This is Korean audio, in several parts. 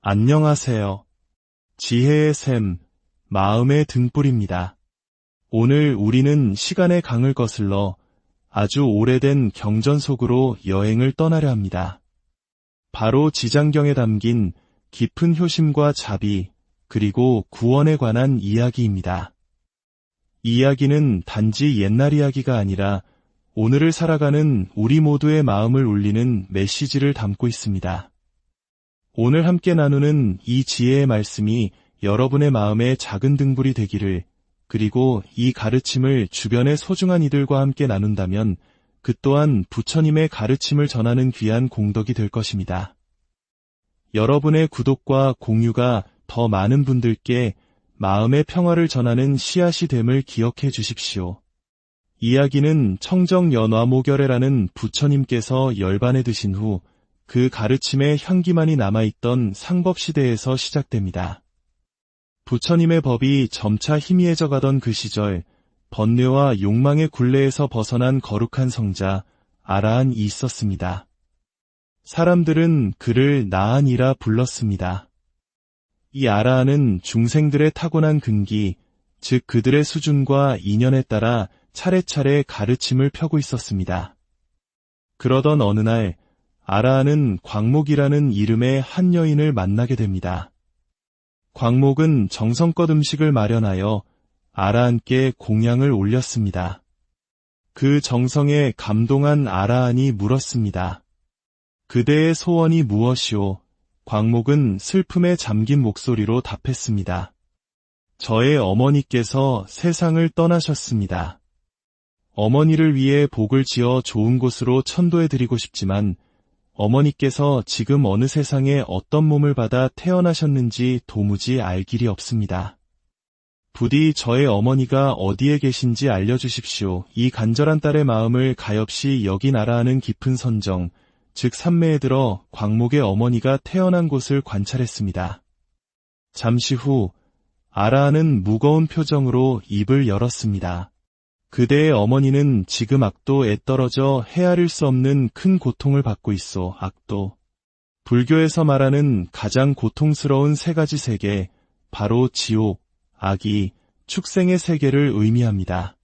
안녕하세요. 지혜의 샘, 마음의 등불입니다. 오늘 우리는 시간의 강을 거슬러 아주 오래된 경전 속으로 여행을 떠나려 합니다. 바로 지장경에 담긴 깊은 효심과 자비, 그리고 구원에 관한 이야기입니다. 이 이야기는 단지 옛날 이야기가 아니라 오늘을 살아가는 우리 모두의 마음을 울리는 메시지를 담고 있습니다. 오늘 함께 나누는 이 지혜의 말씀이 여러분의 마음에 작은 등불이 되기를, 그리고 이 가르침을 주변의 소중한 이들과 함께 나눈다면 그 또한 부처님의 가르침을 전하는 귀한 공덕이 될 것입니다. 여러분의 구독과 공유가 더 많은 분들께 마음의 평화를 전하는 씨앗이 됨을 기억해 주십시오. 이야기는 청정연화모결해라는 부처님께서 열반에 드신 후 그 가르침의 향기만이 남아있던 상법시대에서 시작됩니다. 부처님의 법이 점차 희미해져 가던 그 시절, 번뇌와 욕망의 굴레에서 벗어난 거룩한 성자 아라한이 있었습니다. 사람들은 그를 나한이라 불렀습니다. 이 아라한은 중생들의 타고난 근기, 즉 그들의 수준과 인연에 따라 차례차례 가르침을 펴고 있었습니다. 그러던 어느 날 아라한은 광목이라는 이름의 한 여인을 만나게 됩니다. 광목은 정성껏 음식을 마련하여 아라한께 공양을 올렸습니다. 그 정성에 감동한 아라한이 물었습니다. 그대의 소원이 무엇이오? 광목은 슬픔에 잠긴 목소리로 답했습니다. 저의 어머니께서 세상을 떠나셨습니다. 어머니를 위해 복을 지어 좋은 곳으로 천도해드리고 싶지만 어머니께서 지금 어느 세상에 어떤 몸을 받아 태어나셨는지 도무지 알 길이 없습니다. 부디 저의 어머니가 어디에 계신지 알려주십시오. 이 간절한 딸의 마음을 가엾이 여긴 아라한은 깊은 선정, 즉 산매에 들어 광목의 어머니가 태어난 곳을 관찰했습니다. 잠시 후 아라한은 무거운 표정으로 입을 열었습니다. 그대의 어머니는 지금 악도에 떨어져 헤아릴 수 없는 큰 고통을 받고 있어. 악도. 불교에서 말하는 가장 고통스러운 세 가지 세계, 바로 지옥, 악이, 축생의 세계를 의미합니다.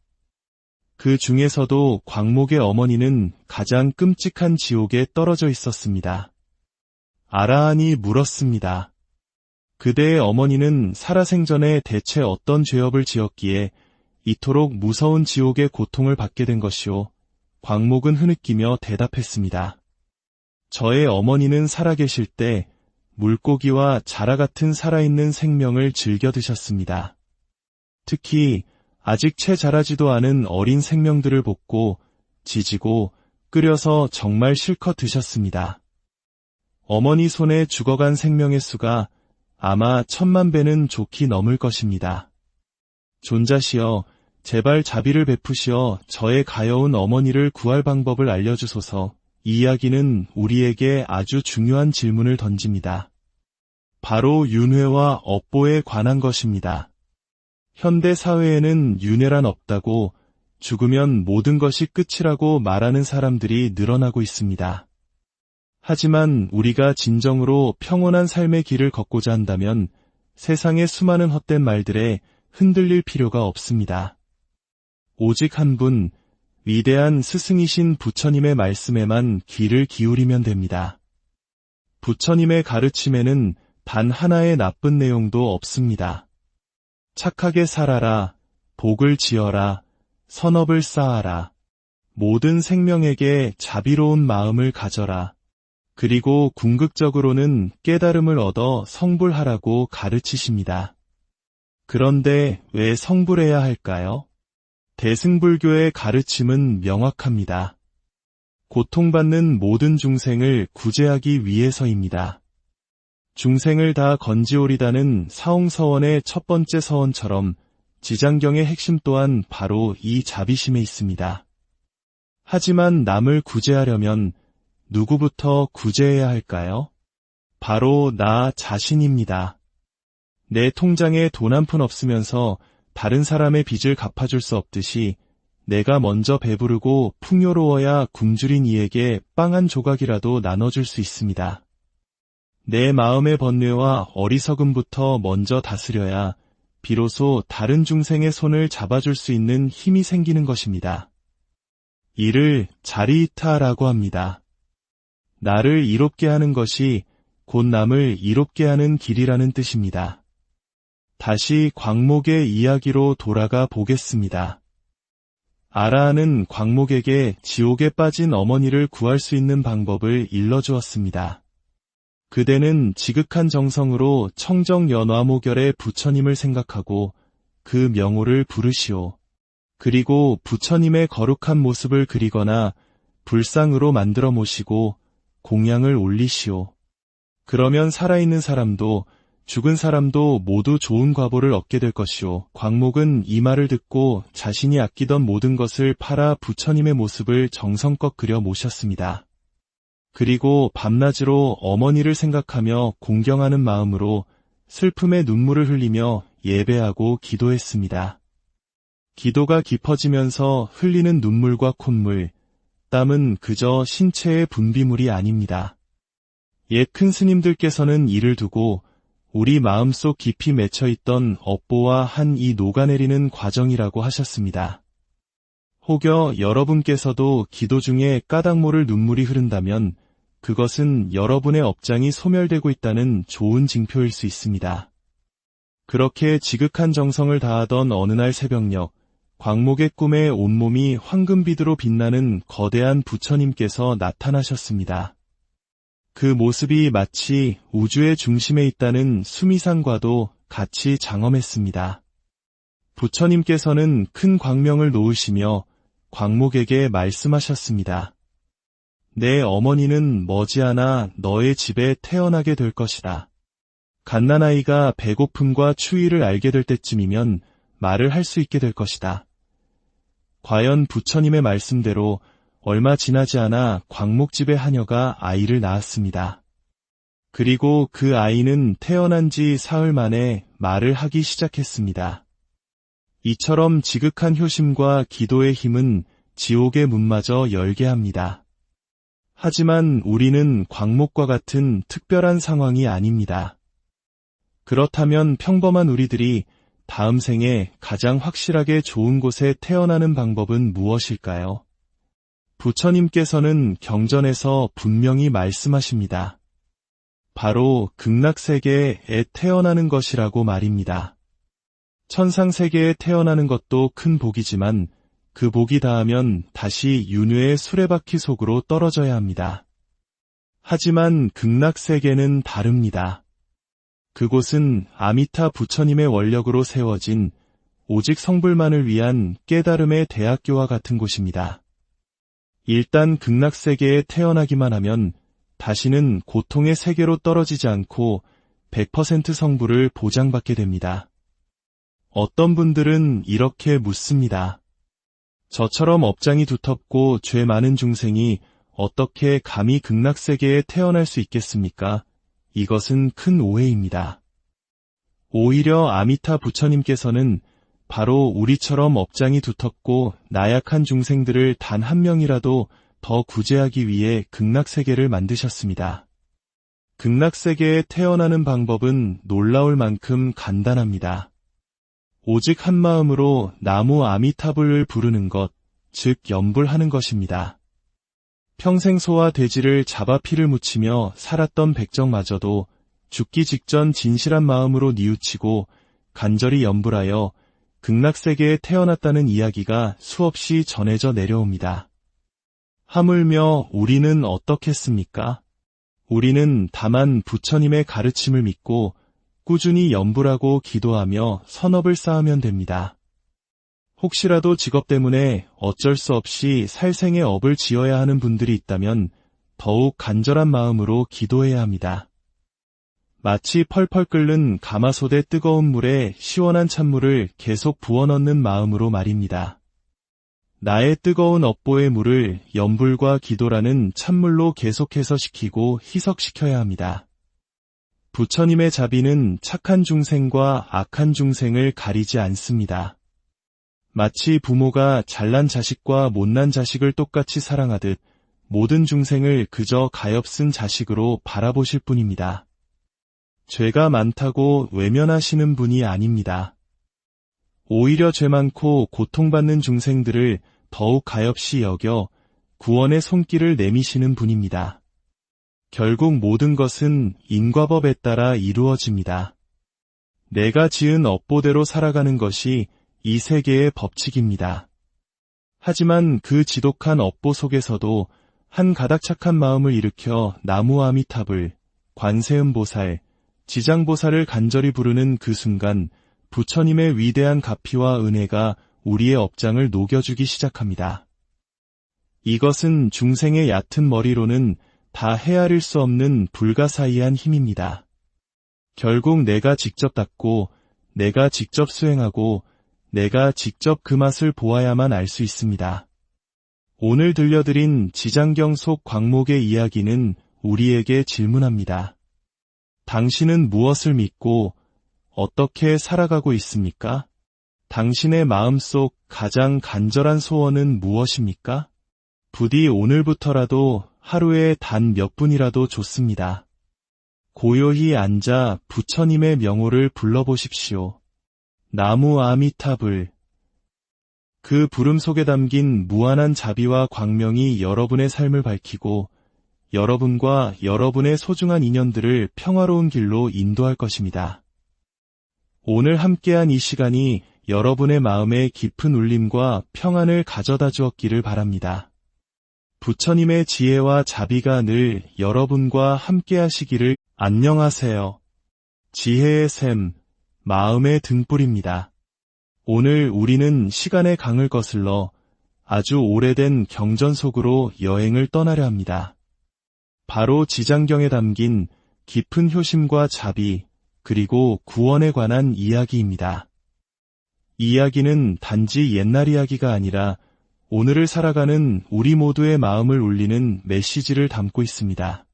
그 중에서도 광목의 어머니는 가장 끔찍한 지옥에 떨어져 있었습니다. 아라한이 물었습니다. 그대의 어머니는 살아생전에 대체 어떤 죄업을 지었기에 이토록 무서운 지옥의 고통을 받게 된 것이오? 광목은 흐느끼며 대답했습니다. 저의 어머니는 살아계실 때 물고기와 자라 같은 살아있는 생명을 즐겨 드셨습니다. 특히 아직 채 자라지도 않은 어린 생명들을 볶고 지지고 끓여서 정말 실컷 드셨습니다. 어머니 손에 죽어간 생명의 수가 아마 1000만 배는 좋게 넘을 것입니다. 존자시여, 제발 자비를 베푸시어 저의 가여운 어머니를 구할 방법을 알려주소서. 이 이야기는 우리에게 아주 중요한 질문을 던집니다. 바로 윤회와 업보에 관한 것입니다. 현대 사회에는 윤회란 없다고, 죽으면 모든 것이 끝이라고 말하는 사람들이 늘어나고 있습니다. 하지만 우리가 진정으로 평온한 삶의 길을 걷고자 한다면 세상의 수많은 헛된 말들에 흔들릴 필요가 없습니다. 오직 한 분, 위대한 스승이신 부처님의 말씀에만 귀를 기울이면 됩니다. 부처님의 가르침에는 단 하나의 나쁜 내용도 없습니다. 착하게 살아라, 복을 지어라, 선업을 쌓아라, 모든 생명에게 자비로운 마음을 가져라, 그리고 궁극적으로는 깨달음을 얻어 성불하라고 가르치십니다. 그런데 왜 성불해야 할까요? 대승불교의 가르침은 명확합니다. 고통받는 모든 중생을 구제하기 위해서입니다. 중생을 다 건지오리다는 사홍서원의 첫 번째 서원처럼 지장경의 핵심 또한 바로 이 자비심에 있습니다. 하지만 남을 구제하려면 누구부터 구제해야 할까요? 바로 나 자신입니다. 내 통장에 돈 한 푼 없으면서 다른 사람의 빚을 갚아줄 수 없듯이 내가 먼저 배부르고 풍요로워야 굶주린 이에게 빵 한 조각이라도 나눠줄 수 있습니다. 내 마음의 번뇌와 어리석음부터 먼저 다스려야 비로소 다른 중생의 손을 잡아줄 수 있는 힘이 생기는 것입니다. 이를 자리이타라고 합니다. 나를 이롭게 하는 것이 곧 남을 이롭게 하는 길이라는 뜻입니다. 다시 광목의 이야기로 돌아가 보겠습니다. 아라한은 광목에게 지옥에 빠진 어머니를 구할 수 있는 방법을 일러주었습니다. 그대는 지극한 정성으로 청정연화모결의 부처님을 생각하고 그 명호를 부르시오. 그리고 부처님의 거룩한 모습을 그리거나 불상으로 만들어 모시고 공양을 올리시오. 그러면 살아있는 사람도 죽은 사람도 모두 좋은 과보를 얻게 될 것이오. 광목은 이 말을 듣고 자신이 아끼던 모든 것을 팔아 부처님의 모습을 정성껏 그려 모셨습니다. 그리고 밤낮으로 어머니를 생각하며 공경하는 마음으로 슬픔의 눈물을 흘리며 예배하고 기도했습니다. 기도가 깊어지면서 흘리는 눈물과 콧물, 땀은 그저 신체의 분비물이 아닙니다. 옛 큰 스님들께서는 이를 두고 우리 마음속 깊이 맺혀있던 업보와 한이 녹아내리는 과정이라고 하셨습니다. 혹여 여러분께서도 기도 중에 까닭 모를 눈물이 흐른다면 그것은 여러분의 업장이 소멸되고 있다는 좋은 징표일 수 있습니다. 그렇게 지극한 정성을 다하던 어느 날 새벽녘, 광목의 꿈에 온몸이 황금빛으로 빛나는 거대한 부처님께서 나타나셨습니다. 그 모습이 마치 우주의 중심에 있다는 수미상과도 같이 장엄했습니다. 부처님께서는 큰 광명을 놓으시며 광목에게 말씀하셨습니다. 내 어머니는 머지않아 너의 집에 태어나게 될 것이다. 갓난아이가 배고픔과 추위를 알게 될 때쯤이면 말을 할 수 있게 될 것이다. 과연 부처님의 말씀대로 얼마 지나지 않아 광목집의 하녀가 아이를 낳았습니다. 그리고 그 아이는 태어난 지 사흘 만에 말을 하기 시작했습니다. 이처럼 지극한 효심과 기도의 힘은 지옥의 문마저 열게 합니다. 하지만 우리는 광목과 같은 특별한 상황이 아닙니다. 그렇다면 평범한 우리들이 다음 생에 가장 확실하게 좋은 곳에 태어나는 방법은 무엇일까요? 부처님께서는 경전에서 분명히 말씀하십니다. 바로 극락세계에 태어나는 것이라고 말입니다. 천상세계에 태어나는 것도 큰 복이지만 그 복이 닿으면 다시 윤회의 수레바퀴 속으로 떨어져야 합니다. 하지만 극락세계는 다릅니다. 그곳은 아미타 부처님의 원력으로 세워진 오직 성불만을 위한 깨달음의 대학교와 같은 곳입니다. 일단 극락세계에 태어나기만 하면 다시는 고통의 세계로 떨어지지 않고 100% 성불을 보장받게 됩니다. 어떤 분들은 이렇게 묻습니다. 저처럼 업장이 두텁고 죄 많은 중생이 어떻게 감히 극락세계에 태어날 수 있겠습니까? 이것은 큰 오해입니다. 오히려 아미타 부처님께서는 바로 우리처럼 업장이 두텁고 나약한 중생들을 단 한 명이라도 더 구제하기 위해 극락세계를 만드셨습니다. 극락세계에 태어나는 방법은 놀라울 만큼 간단합니다. 오직 한 마음으로 나무 아미타불을 부르는 것, 즉 염불하는 것입니다. 평생 소와 돼지를 잡아 피를 묻히며 살았던 백정마저도 죽기 직전 진실한 마음으로 뉘우치고 간절히 염불하여 극락세계에 태어났다는 이야기가 수없이 전해져 내려옵니다. 하물며 우리는 어떻겠습니까? 우리는 다만 부처님의 가르침을 믿고 꾸준히 염불하고 기도하며 선업을 쌓으면 됩니다. 혹시라도 직업 때문에 어쩔 수 없이 살생의 업을 지어야 하는 분들이 있다면 더욱 간절한 마음으로 기도해야 합니다. 마치 펄펄 끓는 가마솥의 뜨거운 물에 시원한 찬물을 계속 부어넣는 마음으로 말입니다. 나의 뜨거운 업보의 물을 염불과 기도라는 찬물로 계속해서 식히고 희석시켜야 합니다. 부처님의 자비는 착한 중생과 악한 중생을 가리지 않습니다. 마치 부모가 잘난 자식과 못난 자식을 똑같이 사랑하듯 모든 중생을 그저 가엾은 자식으로 바라보실 뿐입니다. 죄가 많다고 외면하시는 분이 아닙니다. 오히려 죄 많고 고통받는 중생들을 더욱 가엾이 여겨 구원의 손길을 내미시는 분입니다. 결국 모든 것은 인과법에 따라 이루어집니다. 내가 지은 업보대로 살아가는 것이 이 세계의 법칙입니다. 하지만 그 지독한 업보 속에서도 한 가닥 착한 마음을 일으켜 나무 아미탑을, 관세음보살, 지장보살을 간절히 부르는 그 순간 부처님의 위대한 가피와 은혜가 우리의 업장을 녹여주기 시작합니다. 이것은 중생의 얕은 머리로는 다 헤아릴 수 없는 불가사의한 힘입니다. 결국 내가 직접 닦고, 내가 직접 수행하고, 내가 직접 그 맛을 보아야만 알 수 있습니다. 오늘 들려드린 지장경 속 광목의 이야기는 우리에게 질문합니다. 당신은 무엇을 믿고 어떻게 살아가고 있습니까? 당신의 마음속 가장 간절한 소원은 무엇입니까? 부디 오늘부터라도 하루에 단 몇 분이라도 좋습니다. 고요히 앉아 부처님의 명호를 불러보십시오. 나무 아미타불. 그 부름 속에 담긴 무한한 자비와 광명이 여러분의 삶을 밝히고 여러분과 여러분의 소중한 인연들을 평화로운 길로 인도할 것입니다. 오늘 함께한 이 시간이 여러분의 마음에 깊은 울림과 평안을 가져다 주었기를 바랍니다. 부처님의 지혜와 자비가 늘 여러분과 함께하시기를. 안녕하세요. 지혜의 샘, 마음의 등불입니다. 오늘 우리는 시간의 강을 거슬러 아주 오래된 경전 속으로 여행을 떠나려 합니다. 바로 지장경에 담긴 깊은 효심과 자비, 그리고 구원에 관한 이야기입니다. 이 이야기는 단지 옛날 이야기가 아니라 오늘을 살아가는 우리 모두의 마음을 울리는 메시지를 담고 있습니다.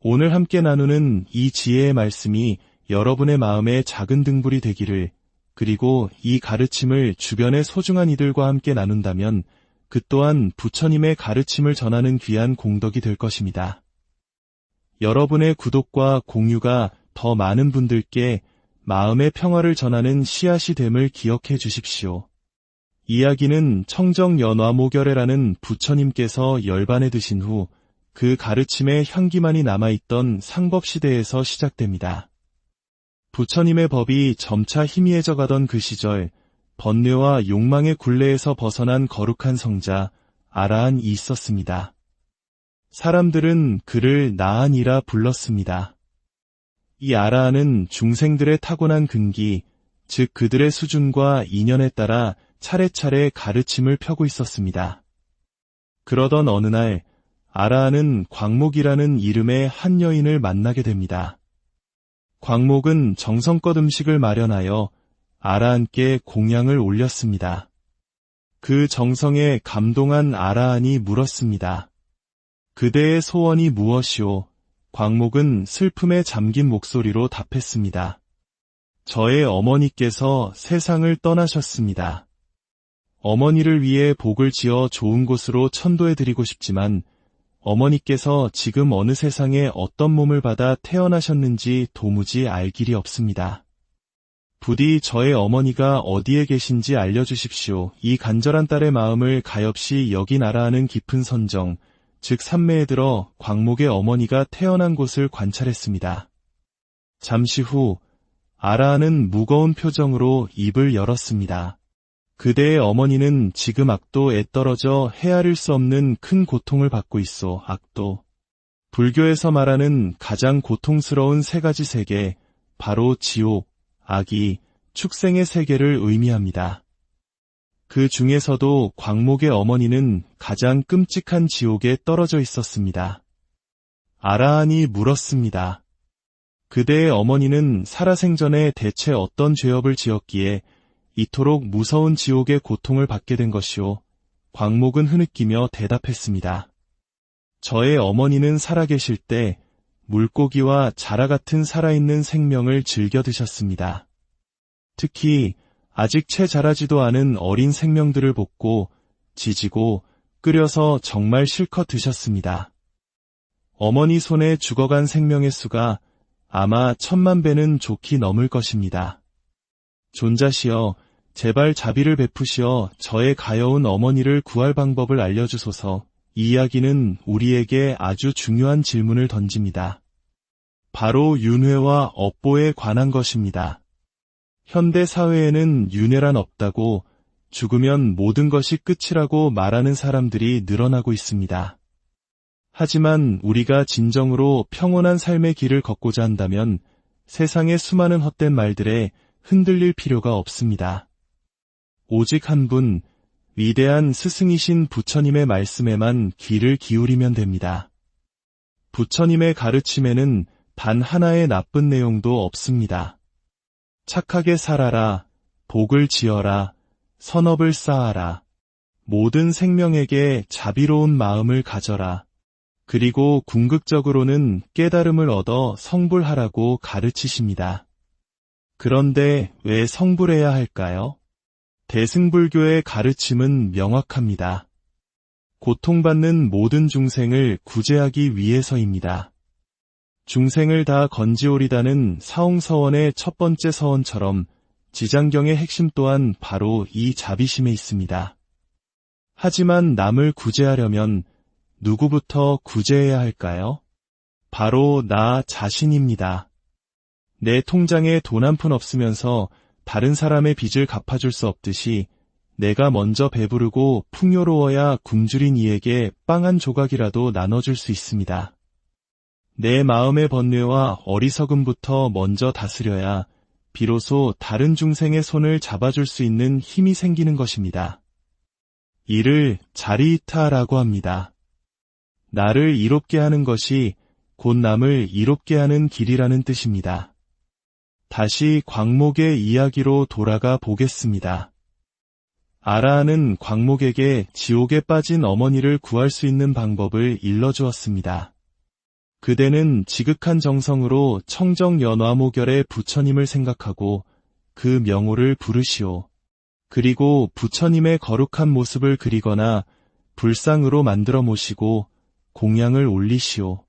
오늘 함께 나누는 이 지혜의 말씀이 여러분의 마음에 작은 등불이 되기를, 그리고 이 가르침을 주변의 소중한 이들과 함께 나눈다면 그 또한 부처님의 가르침을 전하는 귀한 공덕이 될 것입니다. 여러분의 구독과 공유가 더 많은 분들께 마음의 평화를 전하는 씨앗이 됨을 기억해 주십시오. 이야기는 청정연화모결해라는 부처님께서 열반에 드신 후 그 가르침의 향기만이 남아있던 상법시대에서 시작됩니다. 부처님의 법이 점차 희미해져 가던 그 시절, 번뇌와 욕망의 굴레에서 벗어난 거룩한 성자 아라한이 있었습니다. 사람들은 그를 나한이라 불렀습니다. 이 아라한은 중생들의 타고난 근기, 즉 그들의 수준과 인연에 따라 차례차례 가르침을 펴고 있었습니다. 그러던 어느 날 아라한은 광목이라는 이름의 한 여인을 만나게 됩니다. 광목은 정성껏 음식을 마련하여 아라한께 공양을 올렸습니다. 그 정성에 감동한 아라한이 물었습니다. 그대의 소원이 무엇이오? 광목은 슬픔에 잠긴 목소리로 답했습니다. 저의 어머니께서 세상을 떠나셨습니다. 어머니를 위해 복을 지어 좋은 곳으로 천도해드리고 싶지만 어머니께서 지금 어느 세상에 어떤 몸을 받아 태어나셨는지 도무지 알 길이 없습니다. 부디 저의 어머니가 어디에 계신지 알려주십시오. 이 간절한 딸의 마음을 가엾이 여긴 아라한은 깊은 선정, 즉 산매에 들어 광목의 어머니가 태어난 곳을 관찰했습니다. 잠시 후 아라한은 무거운 표정으로 입을 열었습니다. 그대의 어머니는 지금 악도에 떨어져 헤아릴 수 없는 큰 고통을 받고 있어. 악도. 불교에서 말하는 가장 고통스러운 세 가지 세계, 바로 지옥, 악이, 축생의 세계를 의미합니다. 그 중에서도 광목의 어머니는 가장 끔찍한 지옥에 떨어져 있었습니다. 아라한이 물었습니다. 그대의 어머니는 살아생전에 대체 어떤 죄업을 지었기에 이토록 무서운 지옥의 고통을 받게 된 것이오? 광목은 흐느끼며 대답했습니다. 저의 어머니는 살아계실 때 물고기와 자라 같은 살아있는 생명을 즐겨 드셨습니다. 특히 아직 채 자라지도 않은 어린 생명들을 볶고 지지고 끓여서 정말 실컷 드셨습니다. 어머니 손에 죽어간 생명의 수가 아마 10,000배는 좋게 넘을 것입니다. 존자시여, 제발 자비를 베푸시어 저의 가여운 어머니를 구할 방법을 알려주소서. 이 이야기는 우리에게 아주 중요한 질문을 던집니다. 바로 윤회와 업보에 관한 것입니다. 현대 사회에는 윤회란 없다고, 죽으면 모든 것이 끝이라고 말하는 사람들이 늘어나고 있습니다. 하지만 우리가 진정으로 평온한 삶의 길을 걷고자 한다면 세상의 수많은 헛된 말들에 흔들릴 필요가 없습니다. 오직 한 분, 위대한 스승이신 부처님의 말씀에만 귀를 기울이면 됩니다. 부처님의 가르침에는 단 하나의 나쁜 내용도 없습니다. 착하게 살아라, 복을 지어라, 선업을 쌓아라, 모든 생명에게 자비로운 마음을 가져라, 그리고 궁극적으로는 깨달음을 얻어 성불하라고 가르치십니다. 그런데 왜 성불해야 할까요? 대승불교의 가르침은 명확합니다. 고통받는 모든 중생을 구제하기 위해서입니다. 중생을 다 건지오리다는 사홍서원의 첫 번째 서원처럼 지장경의 핵심 또한 바로 이 자비심에 있습니다. 하지만 남을 구제하려면 누구부터 구제해야 할까요? 바로 나 자신입니다. 내 통장에 돈 한 푼 없으면서 다른 사람의 빚을 갚아줄 수 없듯이 내가 먼저 배부르고 풍요로워야 굶주린 이에게 빵 한 조각이라도 나눠줄 수 있습니다. 내 마음의 번뇌와 어리석음부터 먼저 다스려야 비로소 다른 중생의 손을 잡아줄 수 있는 힘이 생기는 것입니다. 이를 자리이타라고 합니다. 나를 이롭게 하는 것이 곧 남을 이롭게 하는 길이라는 뜻입니다. 다시 광목의 이야기로 돌아가 보겠습니다. 아라한은 광목에게 지옥에 빠진 어머니를 구할 수 있는 방법을 일러주었습니다. 그대는 지극한 정성으로 청정연화모결의 부처님을 생각하고 그 명호를 부르시오. 그리고 부처님의 거룩한 모습을 그리거나 불상으로 만들어 모시고 공양을 올리시오.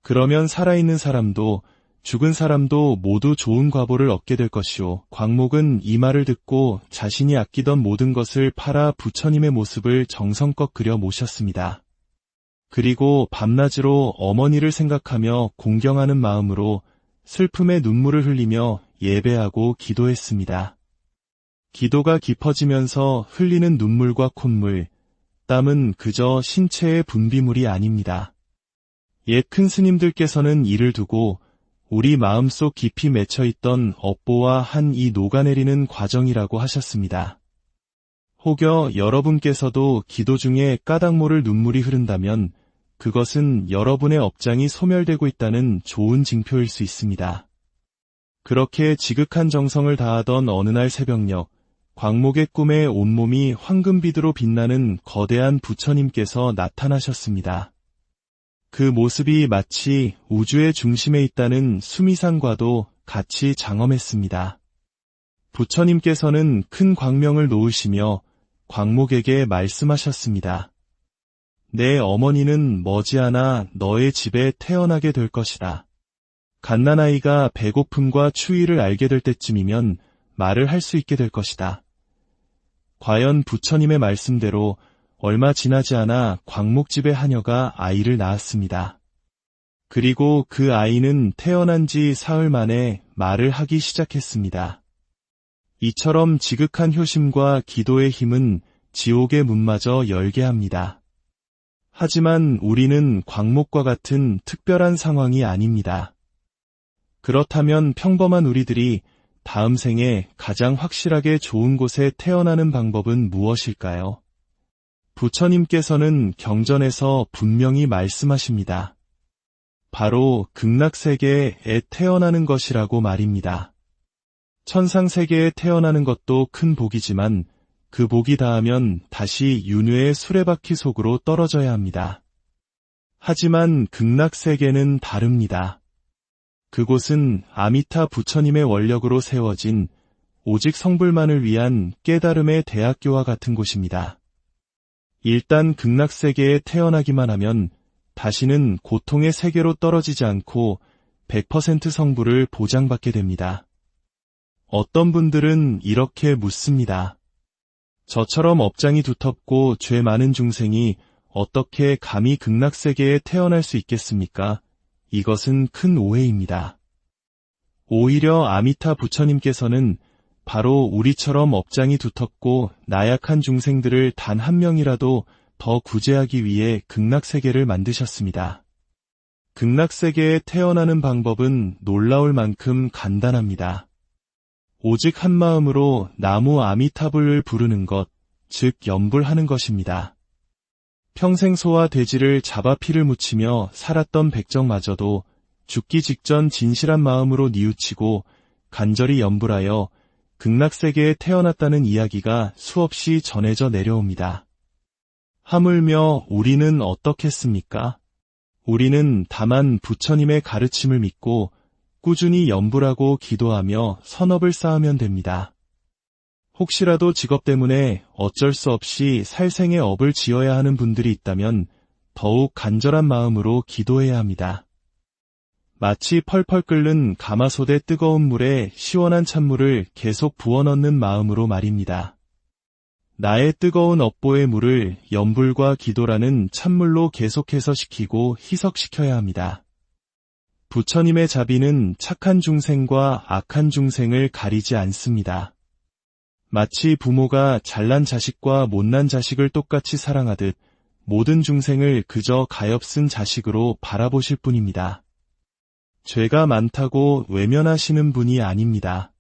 그러면 살아있는 사람도 죽은 사람도 모두 좋은 과보를 얻게 될 것이오. 광목은 이 말을 듣고 자신이 아끼던 모든 것을 팔아 부처님의 모습을 정성껏 그려 모셨습니다. 그리고 밤낮으로 어머니를 생각하며 공경하는 마음으로 슬픔의 눈물을 흘리며 예배하고 기도했습니다. 기도가 깊어지면서 흘리는 눈물과 콧물, 땀은 그저 신체의 분비물이 아닙니다. 옛 큰 스님들께서는 이를 두고 우리 마음속 깊이 맺혀있던 업보와 한이 녹아내리는 과정이라고 하셨습니다. 혹여 여러분께서도 기도 중에 까닭 모를 눈물이 흐른다면 그것은 여러분의 업장이 소멸되고 있다는 좋은 징표일 수 있습니다. 그렇게 지극한 정성을 다하던 어느 날 새벽녘, 광목의 꿈에 온몸이 황금빛으로 빛나는 거대한 부처님께서 나타나셨습니다. 그 모습이 마치 우주의 중심에 있다는 수미상과도 같이 장엄했습니다. 부처님께서는 큰 광명을 놓으시며 광목에게 말씀하셨습니다. 내 어머니는 머지않아 너의 집에 태어나게 될 것이다. 갓난아이가 배고픔과 추위를 알게 될 때쯤이면 말을 할 수 있게 될 것이다. 과연 부처님의 말씀대로 얼마 지나지 않아 광목집의 하녀가 아이를 낳았습니다. 그리고 그 아이는 태어난 지 사흘 만에 말을 하기 시작했습니다. 이처럼 지극한 효심과 기도의 힘은 지옥의 문마저 열게 합니다. 하지만 우리는 광목과 같은 특별한 상황이 아닙니다. 그렇다면 평범한 우리들이 다음 생에 가장 확실하게 좋은 곳에 태어나는 방법은 무엇일까요? 부처님께서는 경전에서 분명히 말씀하십니다. 바로 극락세계에 태어나는 것이라고 말입니다. 천상세계에 태어나는 것도 큰 복이지만 그 복이 다하면 다시 윤회의 수레바퀴 속으로 떨어져야 합니다. 하지만 극락세계는 다릅니다. 그곳은 아미타 부처님의 원력으로 세워진 오직 성불만을 위한 깨달음의 대학교와 같은 곳입니다. 일단 극락세계에 태어나기만 하면 다시는 고통의 세계로 떨어지지 않고 100% 성부를 보장받게 됩니다. 어떤 분들은 이렇게 묻습니다. 저처럼 업장이 두텁고 죄 많은 중생이 어떻게 감히 극락세계에 태어날 수 있겠습니까? 이것은 큰 오해입니다. 오히려 아미타 부처님께서는 바로 우리처럼 업장이 두텁고 나약한 중생들을 단 한 명이라도 더 구제하기 위해 극락세계를 만드셨습니다. 극락세계에 태어나는 방법은 놀라울 만큼 간단합니다. 오직 한 마음으로 나무 아미타불을 부르는 것, 즉 염불하는 것입니다. 평생 소와 돼지를 잡아 피를 묻히며 살았던 백정마저도 죽기 직전 진실한 마음으로 뉘우치고 간절히 염불하여 극락세계에 태어났다는 이야기가 수없이 전해져 내려옵니다. 하물며 우리는 어떻겠습니까? 우리는 다만 부처님의 가르침을 믿고 꾸준히 염불하고 기도하며 선업을 쌓으면 됩니다. 혹시라도 직업 때문에 어쩔 수 없이 살생의 업을 지어야 하는 분들이 있다면 더욱 간절한 마음으로 기도해야 합니다. 마치 펄펄 끓는 가마솥의 뜨거운 물에 시원한 찬물을 계속 부어넣는 마음으로 말입니다. 나의 뜨거운 업보의 물을 염불과 기도라는 찬물로 계속해서 식히고 희석시켜야 합니다. 부처님의 자비는 착한 중생과 악한 중생을 가리지 않습니다. 마치 부모가 잘난 자식과 못난 자식을 똑같이 사랑하듯 모든 중생을 그저 가엾은 자식으로 바라보실 뿐입니다. 죄가 많다고 외면하시는 분이 아닙니다.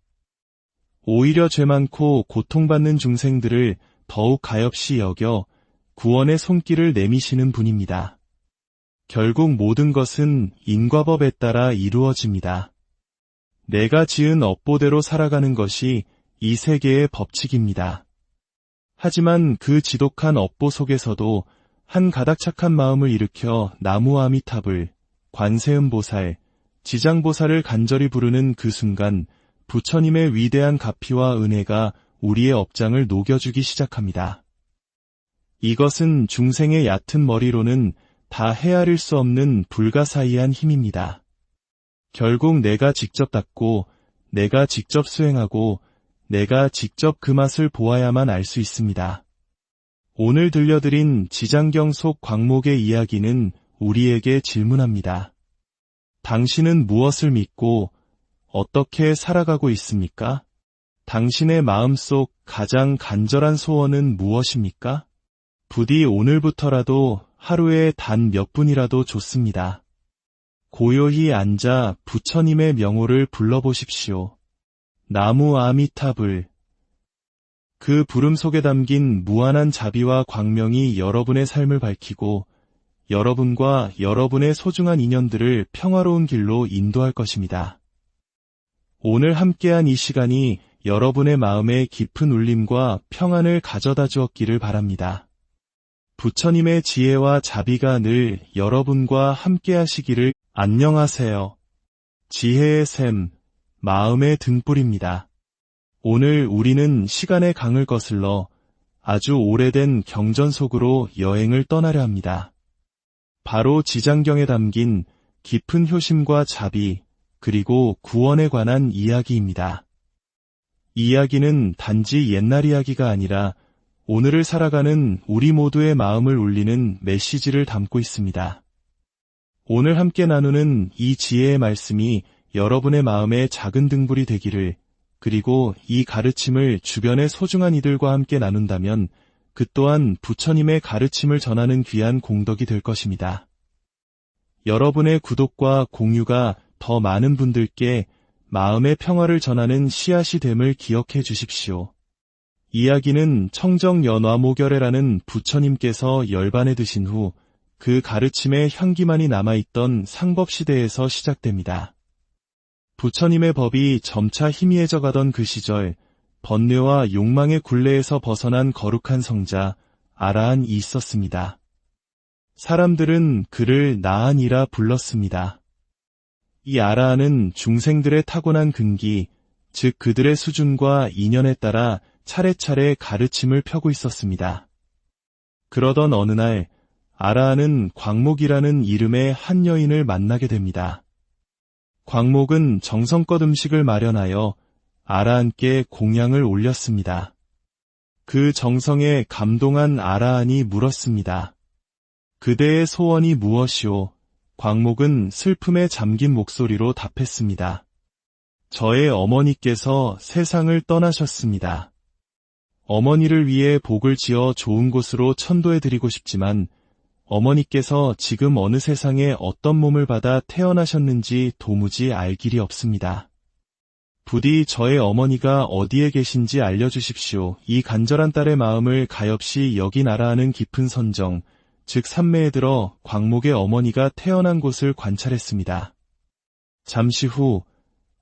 오히려 죄 많고 고통받는 중생들을 더욱 가엾이 여겨 구원의 손길을 내미시는 분입니다. 결국 모든 것은 인과법에 따라 이루어집니다. 내가 지은 업보대로 살아가는 것이 이 세계의 법칙입니다. 하지만 그 지독한 업보 속에서도 한 가닥 착한 마음을 일으켜 나무 아미타불, 관세음보살, 지장보살을 간절히 부르는 그 순간 부처님의 위대한 가피와 은혜가 우리의 업장을 녹여주기 시작합니다. 이것은 중생의 얕은 머리로는 다 헤아릴 수 없는 불가사의한 힘입니다. 결국 내가 직접 닦고, 내가 직접 수행하고, 내가 직접 그 맛을 보아야만 알 수 있습니다. 오늘 들려드린 지장경 속 광목의 이야기는 우리에게 질문합니다. 당신은 무엇을 믿고 어떻게 살아가고 있습니까? 당신의 마음속 가장 간절한 소원은 무엇입니까? 부디 오늘부터라도 하루에 단 몇 분이라도 좋습니다. 고요히 앉아 부처님의 명호를 불러보십시오. 나무 아미타불. 그 부름 속에 담긴 무한한 자비와 광명이 여러분의 삶을 밝히고 여러분과 여러분의 소중한 인연들을 평화로운 길로 인도할 것입니다. 오늘 함께한 이 시간이 여러분의 마음에 깊은 울림과 평안을 가져다 주었기를 바랍니다. 부처님의 지혜와 자비가 늘 여러분과 함께하시기를. 안녕하세요. 지혜의 샘, 마음의 등불입니다. 오늘 우리는 시간의 강을 거슬러 아주 오래된 경전 속으로 여행을 떠나려 합니다. 바로 지장경에 담긴 깊은 효심과 자비, 그리고 구원에 관한 이야기입니다. 이 이야기는 단지 옛날 이야기가 아니라 오늘을 살아가는 우리 모두의 마음을 울리는 메시지를 담고 있습니다. 오늘 함께 나누는 이 지혜의 말씀이 여러분의 마음에 작은 등불이 되기를, 그리고 이 가르침을 주변의 소중한 이들과 함께 나눈다면 그 또한 부처님의 가르침을 전하는 귀한 공덕이 될 것입니다. 여러분의 구독과 공유가 더 많은 분들께 마음의 평화를 전하는 씨앗이 됨을 기억해 주십시오. 이야기는 청정연화모결해라는 부처님께서 열반에 드신 후 그 가르침의 향기만이 남아있던 상법시대에서 시작됩니다. 부처님의 법이 점차 희미해져 가던 그 시절, 번뇌와 욕망의 굴레에서 벗어난 거룩한 성자 아라한이 있었습니다. 사람들은 그를 나한이라 불렀습니다. 이 아라한은 중생들의 타고난 근기, 즉 그들의 수준과 인연에 따라 차례차례 가르침을 펴고 있었습니다. 그러던 어느 날 아라한은 광목이라는 이름의 한 여인을 만나게 됩니다. 광목은 정성껏 음식을 마련하여 아라한께 공양을 올렸습니다. 그 정성에 감동한 아라한이 물었습니다. 그대의 소원이 무엇이오? 광목은 슬픔에 잠긴 목소리로 답했습니다. 저의 어머니께서 세상을 떠나셨습니다. 어머니를 위해 복을 지어 좋은 곳으로 천도해드리고 싶지만 어머니께서 지금 어느 세상에 어떤 몸을 받아 태어나셨는지 도무지 알 길이 없습니다. 부디 저의 어머니가 어디에 계신지 알려주십시오. 이 간절한 딸의 마음을 가엾이 여긴 아라한은 깊은 선정, 즉 산매에 들어 광목의 어머니가 태어난 곳을 관찰했습니다. 잠시 후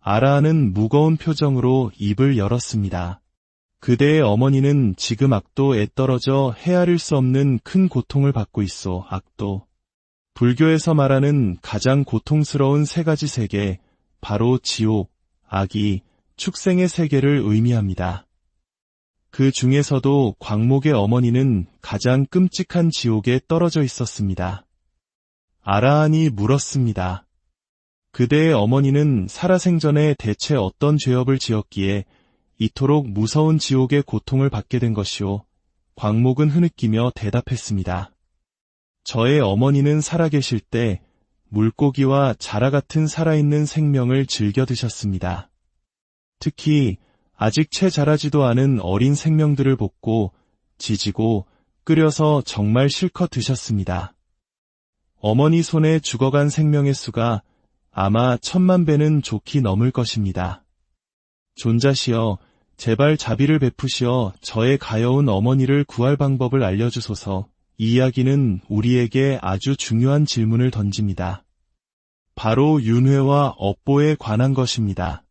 아라한은 무거운 표정으로 입을 열었습니다. 그대의 어머니는 지금 악도에 떨어져 헤아릴 수 없는 큰 고통을 받고 있어. 악도. 불교에서 말하는 가장 고통스러운 세 가지 세계, 바로 지옥, 악이, 축생의 세계를 의미합니다. 그 중에서도 광목의 어머니는 가장 끔찍한 지옥에 떨어져 있었습니다. 아라한이 물었습니다. 그대의 어머니는 살아생전에 대체 어떤 죄업을 지었기에 이토록 무서운 지옥의 고통을 받게 된 것이오? 광목은 흐느끼며 대답했습니다. 저의 어머니는 살아계실 때 물고기와 자라 같은 살아있는 생명을 즐겨 드셨습니다. 특히 아직 채 자라지도 않은 어린 생명들을 볶고 지지고 끓여서 정말 실컷 드셨습니다. 어머니 손에 죽어간 생명의 수가 아마 1000만 배는 좋게 넘을 것입니다. 존자시여, 제발 자비를 베푸시어 저의 가여운 어머니를 구할 방법을 알려주소서. 이 이야기는 우리에게 아주 중요한 질문을 던집니다. 바로 윤회와 업보에 관한 것입니다.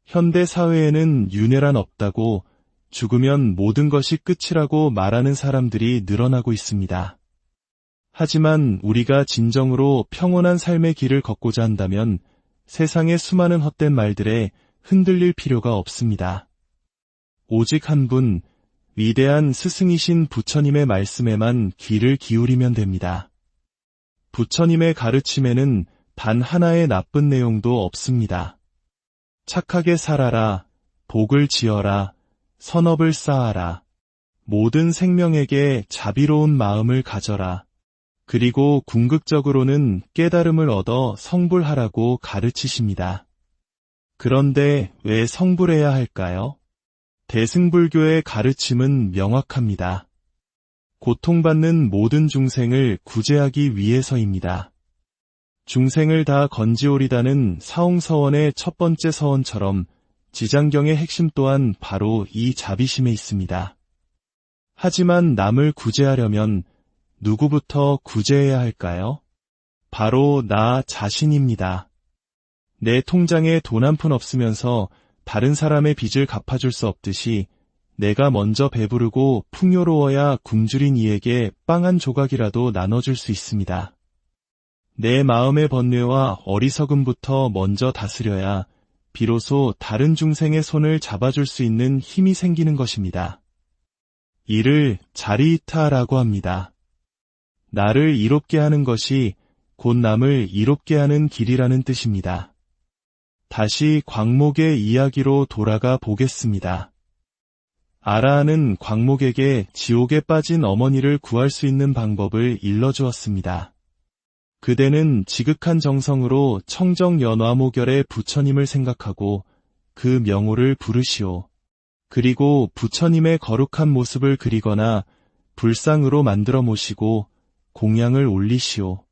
현대 사회에는 윤회란 없다고, 죽으면 모든 것이 끝이라고 말하는 사람들이 늘어나고 있습니다. 하지만 우리가 진정으로 평온한 삶의 길을 걷고자 한다면 세상의 수많은 헛된 말들에 흔들릴 필요가 없습니다. 오직 한 분, 위대한 스승이신 부처님의 말씀에만 귀를 기울이면 됩니다. 부처님의 가르침에는 단 하나의 나쁜 내용도 없습니다. 착하게 살아라, 복을 지어라, 선업을 쌓아라, 모든 생명에게 자비로운 마음을 가져라, 그리고 궁극적으로는 깨달음을 얻어 성불하라고 가르치십니다. 그런데 왜 성불해야 할까요? 대승불교의 가르침은 명확합니다. 고통받는 모든 중생을 구제하기 위해서입니다. 중생을 다 건지오리다는 사홍서원의 첫 번째 서원처럼 지장경의 핵심 또한 바로 이 자비심에 있습니다. 하지만 남을 구제하려면 누구부터 구제해야 할까요? 바로 나 자신입니다. 내 통장에 돈 한 푼 없으면서 다른 사람의 빚을 갚아줄 수 없듯이 내가 먼저 배부르고 풍요로워야 굶주린 이에게 빵 한 조각이라도 나눠줄 수 있습니다. 내 마음의 번뇌와 어리석음부터 먼저 다스려야 비로소 다른 중생의 손을 잡아줄 수 있는 힘이 생기는 것입니다. 이를 자리이타라고 합니다. 나를 이롭게 하는 것이 곧 남을 이롭게 하는 길이라는 뜻입니다. 다시 광목의 이야기로 돌아가 보겠습니다. 아라한은 광목에게 지옥에 빠진 어머니를 구할 수 있는 방법을 일러주었습니다. 그대는 지극한 정성으로 청정연화모결의 부처님을 생각하고 그 명호를 부르시오. 그리고 부처님의 거룩한 모습을 그리거나 불상으로 만들어 모시고 공양을 올리시오.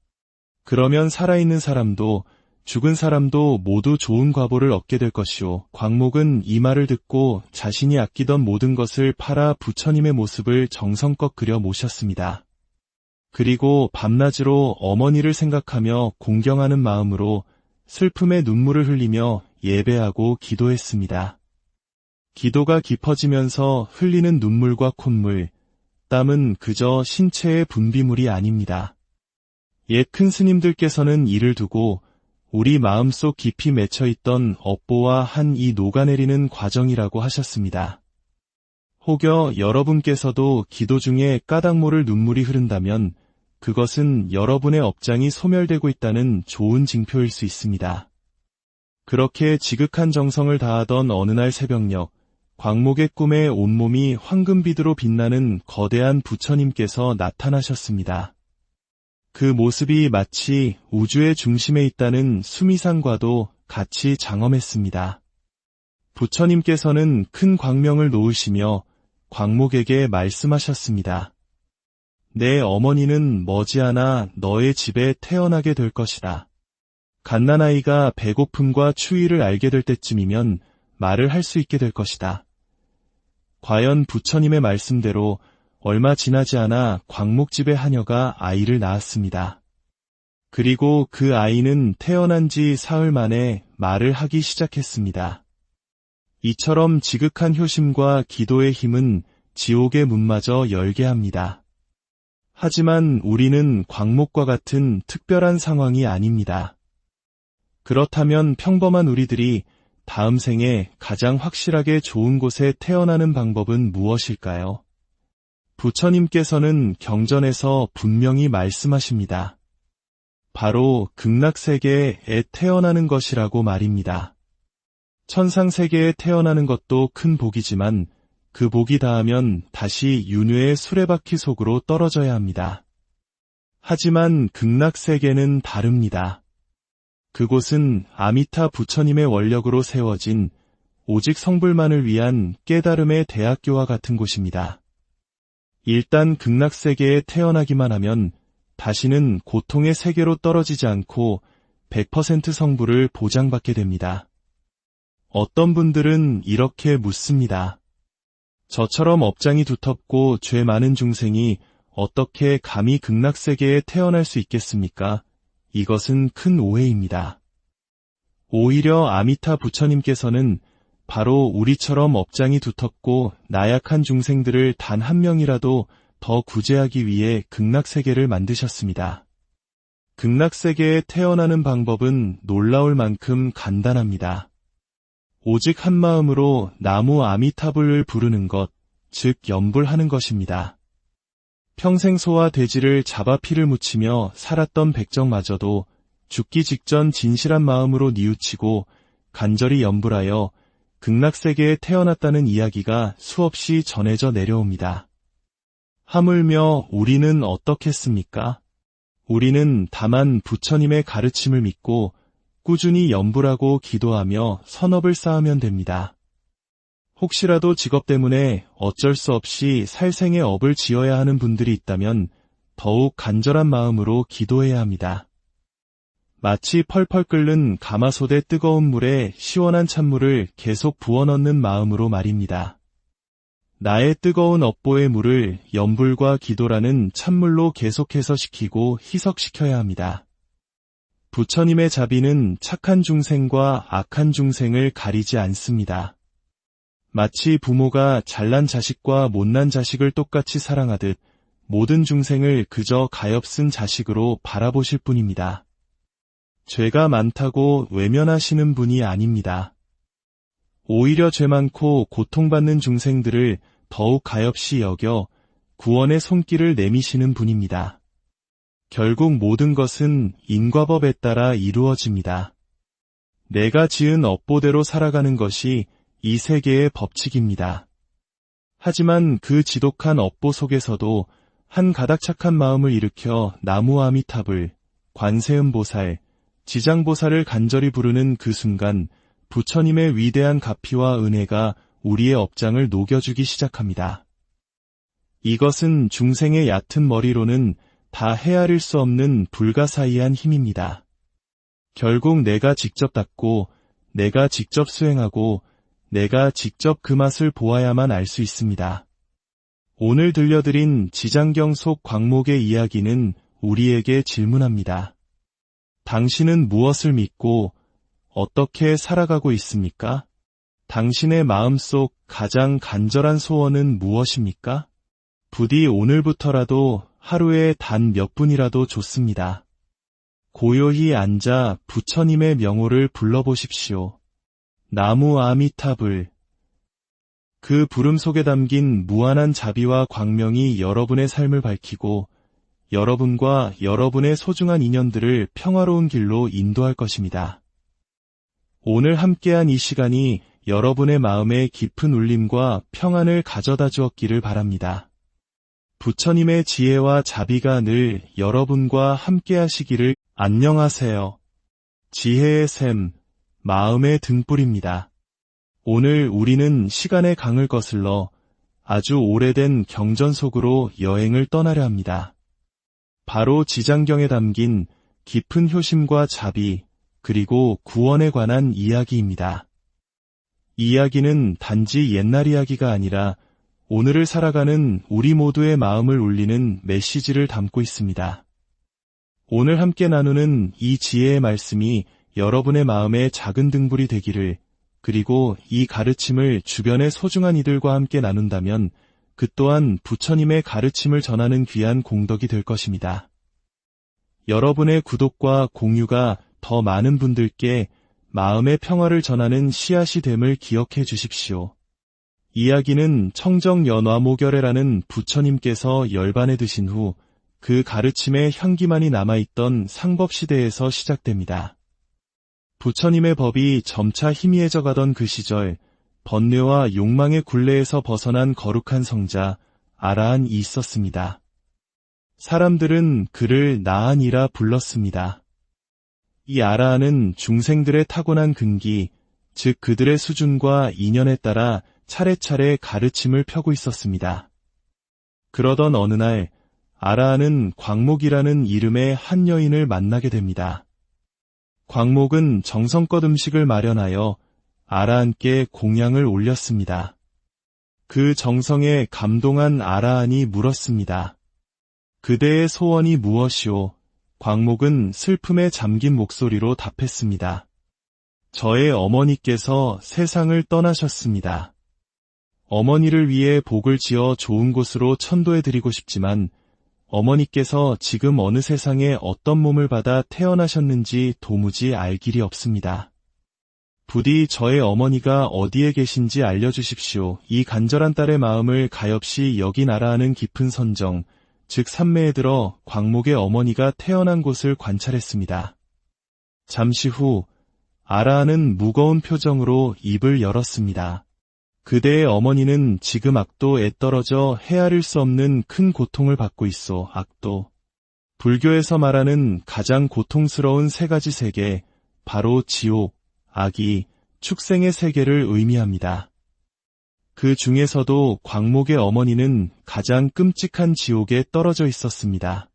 그러면 살아있는 사람도 죽은 사람도 모두 좋은 과보를 얻게 될 것이오. 광목은 이 말을 듣고 자신이 아끼던 모든 것을 팔아 부처님의 모습을 정성껏 그려 모셨습니다. 그리고 밤낮으로 어머니를 생각하며 공경하는 마음으로 슬픔의 눈물을 흘리며 예배하고 기도했습니다. 기도가 깊어지면서 흘리는 눈물과 콧물, 땀은 그저 신체의 분비물이 아닙니다. 옛 큰 스님들께서는 이를 두고 우리 마음속 깊이 맺혀있던 업보와 한이 녹아내리는 과정이라고 하셨습니다. 혹여 여러분께서도 기도 중에 까닭 모를 눈물이 흐른다면 그것은 여러분의 업장이 소멸되고 있다는 좋은 징표일 수 있습니다. 그렇게 지극한 정성을 다하던 어느 날 새벽녘, 광목의 꿈에 온몸이 황금빛으로 빛나는 거대한 부처님께서 나타나셨습니다. 그 모습이 마치 우주의 중심에 있다는 수미상과도 같이 장엄했습니다. 부처님께서는 큰 광명을 놓으시며 광목에게 말씀하셨습니다. 내 어머니는 머지않아 너의 집에 태어나게 될 것이다. 갓난아이가 배고픔과 추위를 알게 될 때쯤이면 말을 할 수 있게 될 것이다. 과연 부처님의 말씀대로 얼마 지나지 않아 광목집의 하녀가 아이를 낳았습니다. 그리고 그 아이는 태어난 지 사흘 만에 말을 하기 시작했습니다. 이처럼 지극한 효심과 기도의 힘은 지옥의 문마저 열게 합니다. 하지만 우리는 광목과 같은 특별한 상황이 아닙니다. 그렇다면 평범한 우리들이 다음 생에 가장 확실하게 좋은 곳에 태어나는 방법은 무엇일까요? 부처님께서는 경전에서 분명히 말씀하십니다. 바로 극락세계에 태어나는 것이라고 말입니다. 천상세계에 태어나는 것도 큰 복이지만 그 복이 닿으면 다시 윤회의 수레바퀴 속으로 떨어져야 합니다. 하지만 극락세계는 다릅니다. 그곳은 아미타 부처님의 원력으로 세워진 오직 성불만을 위한 깨달음의 대학교와 같은 곳입니다. 일단 극락세계에 태어나기만 하면 다시는 고통의 세계로 떨어지지 않고 100% 성불을 보장받게 됩니다. 어떤 분들은 이렇게 묻습니다. 저처럼 업장이 두텁고 죄 많은 중생이 어떻게 감히 극락세계에 태어날 수 있겠습니까? 이것은 큰 오해입니다. 오히려 아미타 부처님께서는 바로 우리처럼 업장이 두텁고 나약한 중생들을 단 한 명이라도 더 구제하기 위해 극락세계를 만드셨습니다. 극락세계에 태어나는 방법은 놀라울 만큼 간단합니다. 오직 한 마음으로 나무 아미타불을 부르는 것, 즉 염불하는 것입니다. 평생 소와 돼지를 잡아 피를 묻히며 살았던 백정마저도 죽기 직전 진실한 마음으로 뉘우치고 간절히 염불하여 극락세계에 태어났다는 이야기가 수없이 전해져 내려옵니다. 하물며 우리는 어떻겠습니까? 우리는 다만 부처님의 가르침을 믿고 꾸준히 염불하고 기도하며 선업을 쌓으면 됩니다. 혹시라도 직업 때문에 어쩔 수 없이 살생의 업을 지어야 하는 분들이 있다면 더욱 간절한 마음으로 기도해야 합니다. 마치 펄펄 끓는 가마솥의 뜨거운 물에 시원한 찬물을 계속 부어넣는 마음으로 말입니다. 나의 뜨거운 업보의 물을 염불과 기도라는 찬물로 계속해서 식히고 희석시켜야 합니다. 부처님의 자비는 착한 중생과 악한 중생을 가리지 않습니다. 마치 부모가 잘난 자식과 못난 자식을 똑같이 사랑하듯 모든 중생을 그저 가엾은 자식으로 바라보실 뿐입니다. 죄가 많다고 외면하시는 분이 아닙니다. 오히려 죄 많고 고통받는 중생들을 더욱 가엾이 여겨 구원의 손길을 내미시는 분입니다. 결국 모든 것은 인과법에 따라 이루어집니다. 내가 지은 업보대로 살아가는 것이 이 세계의 법칙입니다. 하지만 그 지독한 업보 속에서도 한 가닥 착한 마음을 일으켜 나무 아미타불, 관세음보살, 지장보살을 간절히 부르는 그 순간 부처님의 위대한 가피와 은혜가 우리의 업장을 녹여주기 시작합니다. 이것은 중생의 얕은 머리로는 다 헤아릴 수 없는 불가사의한 힘입니다. 결국 내가 직접 닦고 내가 직접 수행하고 내가 직접 그 맛을 보아야만 알 수 있습니다. 오늘 들려드린 지장경 속 광목의 이야기는 우리에게 질문합니다. 당신은 무엇을 믿고 어떻게 살아가고 있습니까? 당신의 마음속 가장 간절한 소원은 무엇입니까? 부디 오늘부터라도 하루에 단 몇 분이라도 좋습니다. 고요히 앉아 부처님의 명호를 불러보십시오. 나무 아미타불. 그 부름 속에 담긴 무한한 자비와 광명이 여러분의 삶을 밝히고 여러분과 여러분의 소중한 인연들을 평화로운 길로 인도할 것입니다. 오늘 함께한 이 시간이 여러분의 마음에 깊은 울림과 평안을 가져다 주었기를 바랍니다. 부처님의 지혜와 자비가 늘 여러분과 함께하시기를. 안녕하세요. 지혜의 샘, 마음의 등불입니다. 오늘 우리는 시간의 강을 거슬러 아주 오래된 경전 속으로 여행을 떠나려 합니다. 바로 지장경에 담긴 깊은 효심과 자비, 그리고 구원에 관한 이야기입니다. 이 이야기는 단지 옛날 이야기가 아니라 오늘을 살아가는 우리 모두의 마음을 울리는 메시지를 담고 있습니다. 오늘 함께 나누는 이 지혜의 말씀이 여러분의 마음에 작은 등불이 되기를, 그리고 이 가르침을 주변의 소중한 이들과 함께 나눈다면 그 또한 부처님의 가르침을 전하는 귀한 공덕이 될 것입니다. 여러분의 구독과 공유가 더 많은 분들께 마음의 평화를 전하는 씨앗이 됨을 기억해 주십시오. 이야기는 청정연화모결해라는 부처님께서 열반에 드신 후 그 가르침의 향기만이 남아있던 상법시대에서 시작됩니다. 부처님의 법이 점차 희미해져 가던 그 시절, 번뇌와 욕망의 굴레에서 벗어난 거룩한 성자 아라한이 있었습니다. 사람들은 그를 나한이라 불렀습니다. 이 아라한은 중생들의 타고난 근기, 즉 그들의 수준과 인연에 따라 차례차례 가르침을 펴고 있었습니다. 그러던 어느 날 아라한은 광목이라는 이름의 한 여인을 만나게 됩니다. 광목은 정성껏 음식을 마련하여 아라한께 공양을 올렸습니다. 그 정성에 감동한 아라한이 물었습니다. 그대의 소원이 무엇이오? 광목은 슬픔에 잠긴 목소리로 답했습니다. 저의 어머니께서 세상을 떠나셨습니다. 어머니를 위해 복을 지어 좋은 곳으로 천도해드리고 싶지만 어머니께서 지금 어느 세상에 어떤 몸을 받아 태어나셨는지 도무지 알 길이 없습니다. 부디 저의 어머니가 어디에 계신지 알려주십시오. 이 간절한 딸의 마음을 가엾이 여긴 아라한은 깊은 선정, 즉 산매에 들어 광목의 어머니가 태어난 곳을 관찰했습니다. 잠시 후 아라한은 무거운 표정으로 입을 열었습니다. 그대의 어머니는 지금 악도에 떨어져 헤아릴 수 없는 큰 고통을 받고 있어. 악도. 불교에서 말하는 가장 고통스러운 세 가지 세계, 바로 지옥, 악이, 축생의 세계를 의미합니다. 그 중에서도 광목의 어머니는 가장 끔찍한 지옥에 떨어져 있었습니다.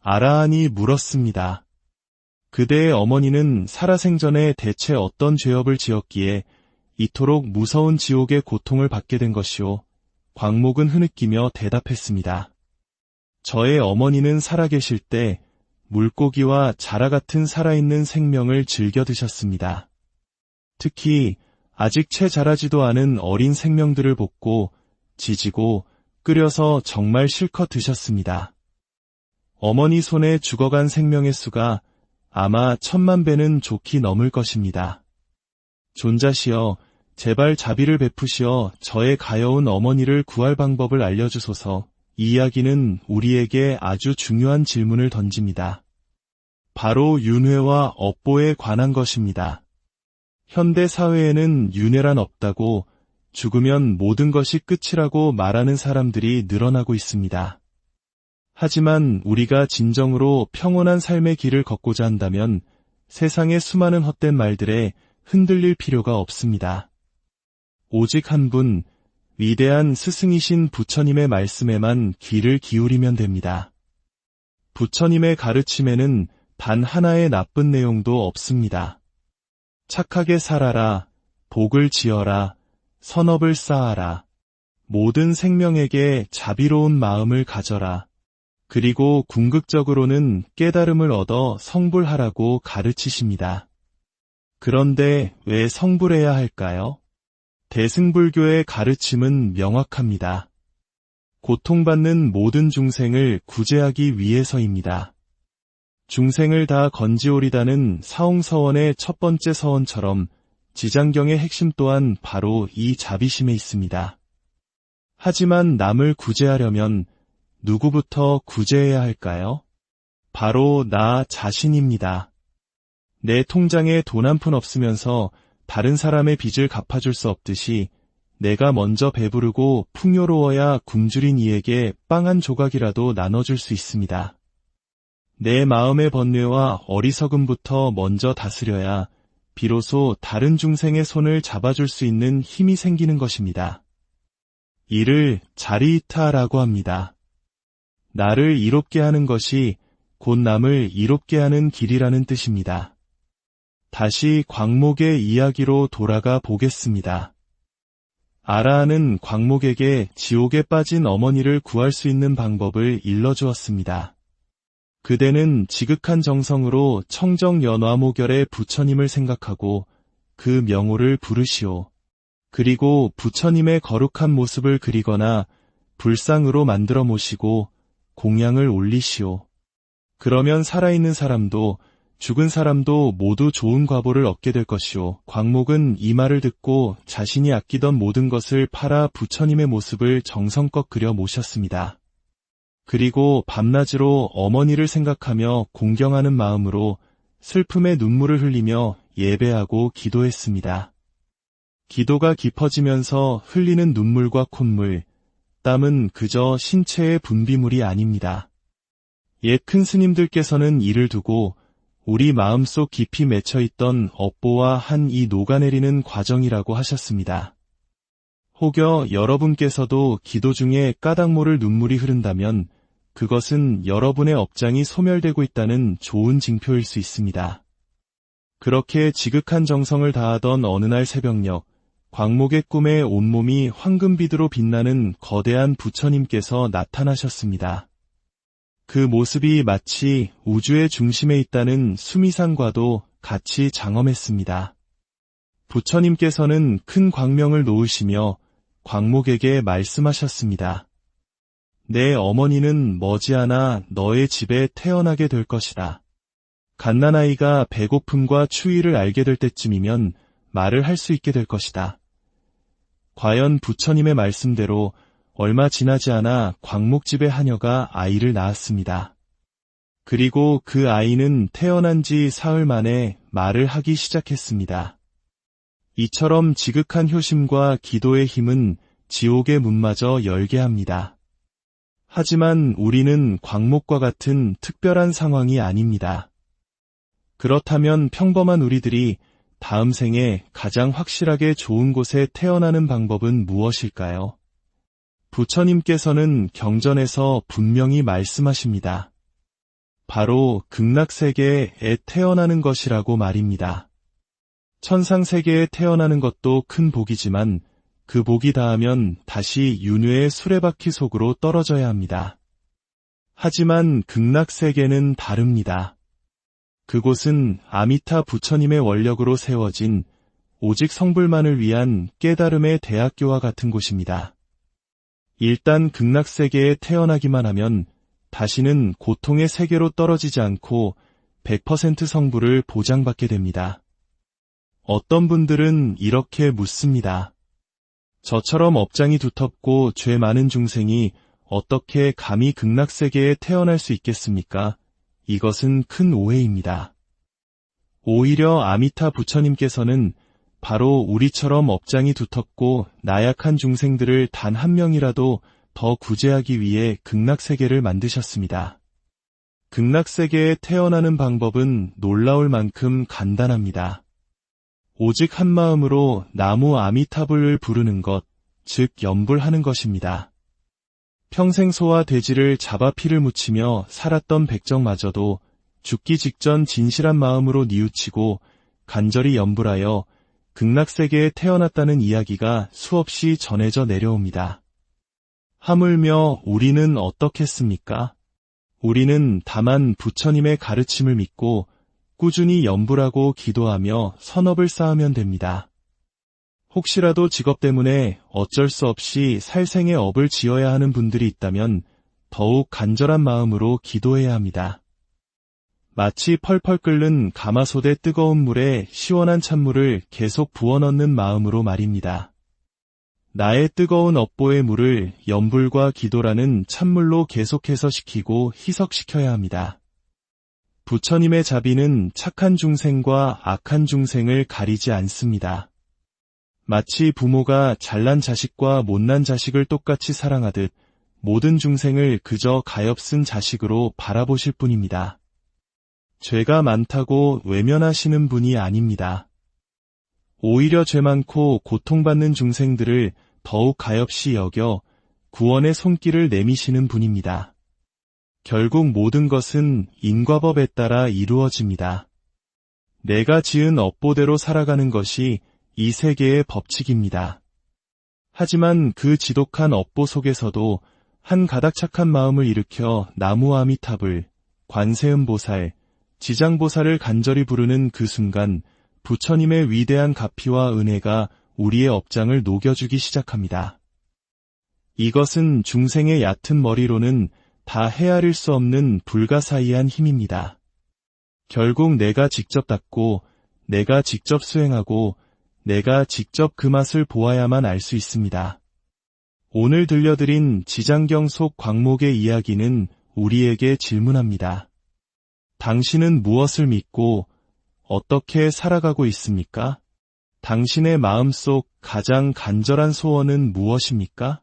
아라한이 물었습니다. 그대의 어머니는 살아생전에 대체 어떤 죄업을 지었기에 이토록 무서운 지옥의 고통을 받게 된 것이오? 광목은 흐느끼며 대답했습니다. 저의 어머니는 살아계실 때 물고기와 자라 같은 살아있는 생명을 즐겨 드셨습니다. 특히 아직 채 자라지도 않은 어린 생명들을 볶고 지지고 끓여서 정말 실컷 드셨습니다. 어머니 손에 죽어간 생명의 수가 아마 1000만 배는 좋게 넘을 것입니다. 존자시여, 제발 자비를 베푸시어 저의 가여운 어머니를 구할 방법을 알려주소서. 이 이야기는 우리에게 아주 중요한 질문을 던집니다. 바로 윤회와 업보에 관한 것입니다. 현대 사회에는 윤회란 없다고, 죽으면 모든 것이 끝이라고 말하는 사람들이 늘어나고 있습니다. 하지만 우리가 진정으로 평온한 삶의 길을 걷고자 한다면 세상의 수많은 헛된 말들에 흔들릴 필요가 없습니다. 오직 한 분, 위대한 스승이신 부처님의 말씀에만 귀를 기울이면 됩니다. 부처님의 가르침에는 단 하나의 나쁜 내용도 없습니다. 착하게 살아라, 복을 지어라, 선업을 쌓아라, 모든 생명에게 자비로운 마음을 가져라, 그리고 궁극적으로는 깨달음을 얻어 성불하라고 가르치십니다. 그런데 왜 성불해야 할까요? 대승불교의 가르침은 명확합니다. 고통받는 모든 중생을 구제하기 위해서입니다. 중생을 다 건지오리다는 사홍서원의 첫 번째 서원처럼 지장경의 핵심 또한 바로 이 자비심에 있습니다. 하지만 남을 구제하려면 누구부터 구제해야 할까요? 바로 나 자신입니다. 내 통장에 돈 한 푼 없으면서 다른 사람의 빚을 갚아줄 수 없듯이 내가 먼저 배부르고 풍요로워야 굶주린 이에게 빵 한 조각이라도 나눠줄 수 있습니다. 내 마음의 번뇌와 어리석음부터 먼저 다스려야 비로소 다른 중생의 손을 잡아줄 수 있는 힘이 생기는 것입니다. 이를 자리이타라고 합니다. 나를 이롭게 하는 것이 곧 남을 이롭게 하는 길이라는 뜻입니다. 다시 광목의 이야기로 돌아가 보겠습니다. 아라는 광목에게 지옥에 빠진 어머니를 구할 수 있는 방법을 일러주었습니다. 그대는 지극한 정성으로 청정연화모결의 부처님을 생각하고 그 명호를 부르시오. 그리고 부처님의 거룩한 모습을 그리거나 불상으로 만들어 모시고 공양을 올리시오. 그러면 살아있는 사람도 죽은 사람도 모두 좋은 과보를 얻게 될 것이오. 광목은 이 말을 듣고 자신이 아끼던 모든 것을 팔아 부처님의 모습을 정성껏 그려 모셨습니다. 그리고 밤낮으로 어머니를 생각하며 공경하는 마음으로 슬픔의 눈물을 흘리며 예배하고 기도했습니다. 기도가 깊어지면서 흘리는 눈물과 콧물, 땀은 그저 신체의 분비물이 아닙니다. 옛 큰 스님들께서는 이를 두고 우리 마음속 깊이 맺혀있던 업보와 한이 녹아내리는 과정이라고 하셨습니다. 혹여 여러분께서도 기도 중에 까닭 모를 눈물이 흐른다면 그것은 여러분의 업장이 소멸되고 있다는 좋은 징표일 수 있습니다. 그렇게 지극한 정성을 다하던 어느 날 새벽녘, 광목의 꿈에 온몸이 황금빛으로 빛나는 거대한 부처님께서 나타나셨습니다. 그 모습이 마치 우주의 중심에 있다는 수미상과도 같이 장엄했습니다. 부처님께서는 큰 광명을 놓으시며 광목에게 말씀하셨습니다. 내 어머니는 머지않아 너의 집에 태어나게 될 것이다. 갓난아이가 배고픔과 추위를 알게 될 때쯤이면 말을 할 수 있게 될 것이다. 과연 부처님의 말씀대로 얼마 지나지 않아 광목집의 하녀가 아이를 낳았습니다. 그리고 그 아이는 태어난 지 사흘 만에 말을 하기 시작했습니다. 이처럼 지극한 효심과 기도의 힘은 지옥의 문마저 열게 합니다. 하지만 우리는 광목과 같은 특별한 상황이 아닙니다. 그렇다면 평범한 우리들이 다음 생에 가장 확실하게 좋은 곳에 태어나는 방법은 무엇일까요? 부처님께서는 경전에서 분명히 말씀하십니다. 바로 극락세계에 태어나는 것이라고 말입니다. 천상세계에 태어나는 것도 큰 복이지만 그 복이 닿으면 다시 윤회의 수레바퀴 속으로 떨어져야 합니다. 하지만 극락세계는 다릅니다. 그곳은 아미타 부처님의 원력으로 세워진 오직 성불만을 위한 깨달음의 대학교와 같은 곳입니다. 일단 극락세계에 태어나기만 하면 다시는 고통의 세계로 떨어지지 않고 100% 성불을 보장받게 됩니다. 어떤 분들은 이렇게 묻습니다. 저처럼 업장이 두텁고 죄 많은 중생이 어떻게 감히 극락세계에 태어날 수 있겠습니까? 이것은 큰 오해입니다. 오히려 아미타 부처님께서는 바로 우리처럼 업장이 두텁고 나약한 중생들을 단 한 명이라도 더 구제하기 위해 극락세계를 만드셨습니다. 극락세계에 태어나는 방법은 놀라울 만큼 간단합니다. 오직 한 마음으로 나무 아미타불을 부르는 것, 즉 염불하는 것입니다. 평생 소와 돼지를 잡아 피를 묻히며 살았던 백정마저도 죽기 직전 진실한 마음으로 뉘우치고 간절히 염불하여 극락세계에 태어났다는 이야기가 수없이 전해져 내려옵니다. 하물며 우리는 어떻겠습니까? 우리는 다만 부처님의 가르침을 믿고 꾸준히 염불하고 기도하며 선업을 쌓으면 됩니다. 혹시라도 직업 때문에 어쩔 수 없이 살생의 업을 지어야 하는 분들이 있다면 더욱 간절한 마음으로 기도해야 합니다. 마치 펄펄 끓는 가마솥의 뜨거운 물에 시원한 찬물을 계속 부어넣는 마음으로 말입니다. 나의 뜨거운 업보의 물을 염불과 기도라는 찬물로 계속해서 식히고 희석시켜야 합니다. 부처님의 자비는 착한 중생과 악한 중생을 가리지 않습니다. 마치 부모가 잘난 자식과 못난 자식을 똑같이 사랑하듯 모든 중생을 그저 가엾은 자식으로 바라보실 뿐입니다. 죄가 많다고 외면하시는 분이 아닙니다. 오히려 죄 많고 고통받는 중생들을 더욱 가엾이 여겨 구원의 손길을 내미시는 분입니다. 결국 모든 것은 인과법에 따라 이루어집니다. 내가 지은 업보대로 살아가는 것이 이 세계의 법칙입니다. 하지만 그 지독한 업보 속에서도 한 가닥 착한 마음을 일으켜 나무 아미탑을, 관세음보살, 지장보살을 간절히 부르는 그 순간 부처님의 위대한 가피와 은혜가 우리의 업장을 녹여주기 시작합니다. 이것은 중생의 얕은 머리로는 다 헤아릴 수 없는 불가사의한 힘입니다. 결국 내가 직접 닦고, 내가 직접 수행하고, 내가 직접 그 맛을 보아야만 알 수 있습니다. 오늘 들려드린 지장경 속 광목의 이야기는 우리에게 질문합니다. 당신은 무엇을 믿고 어떻게 살아가고 있습니까? 당신의 마음속 가장 간절한 소원은 무엇입니까?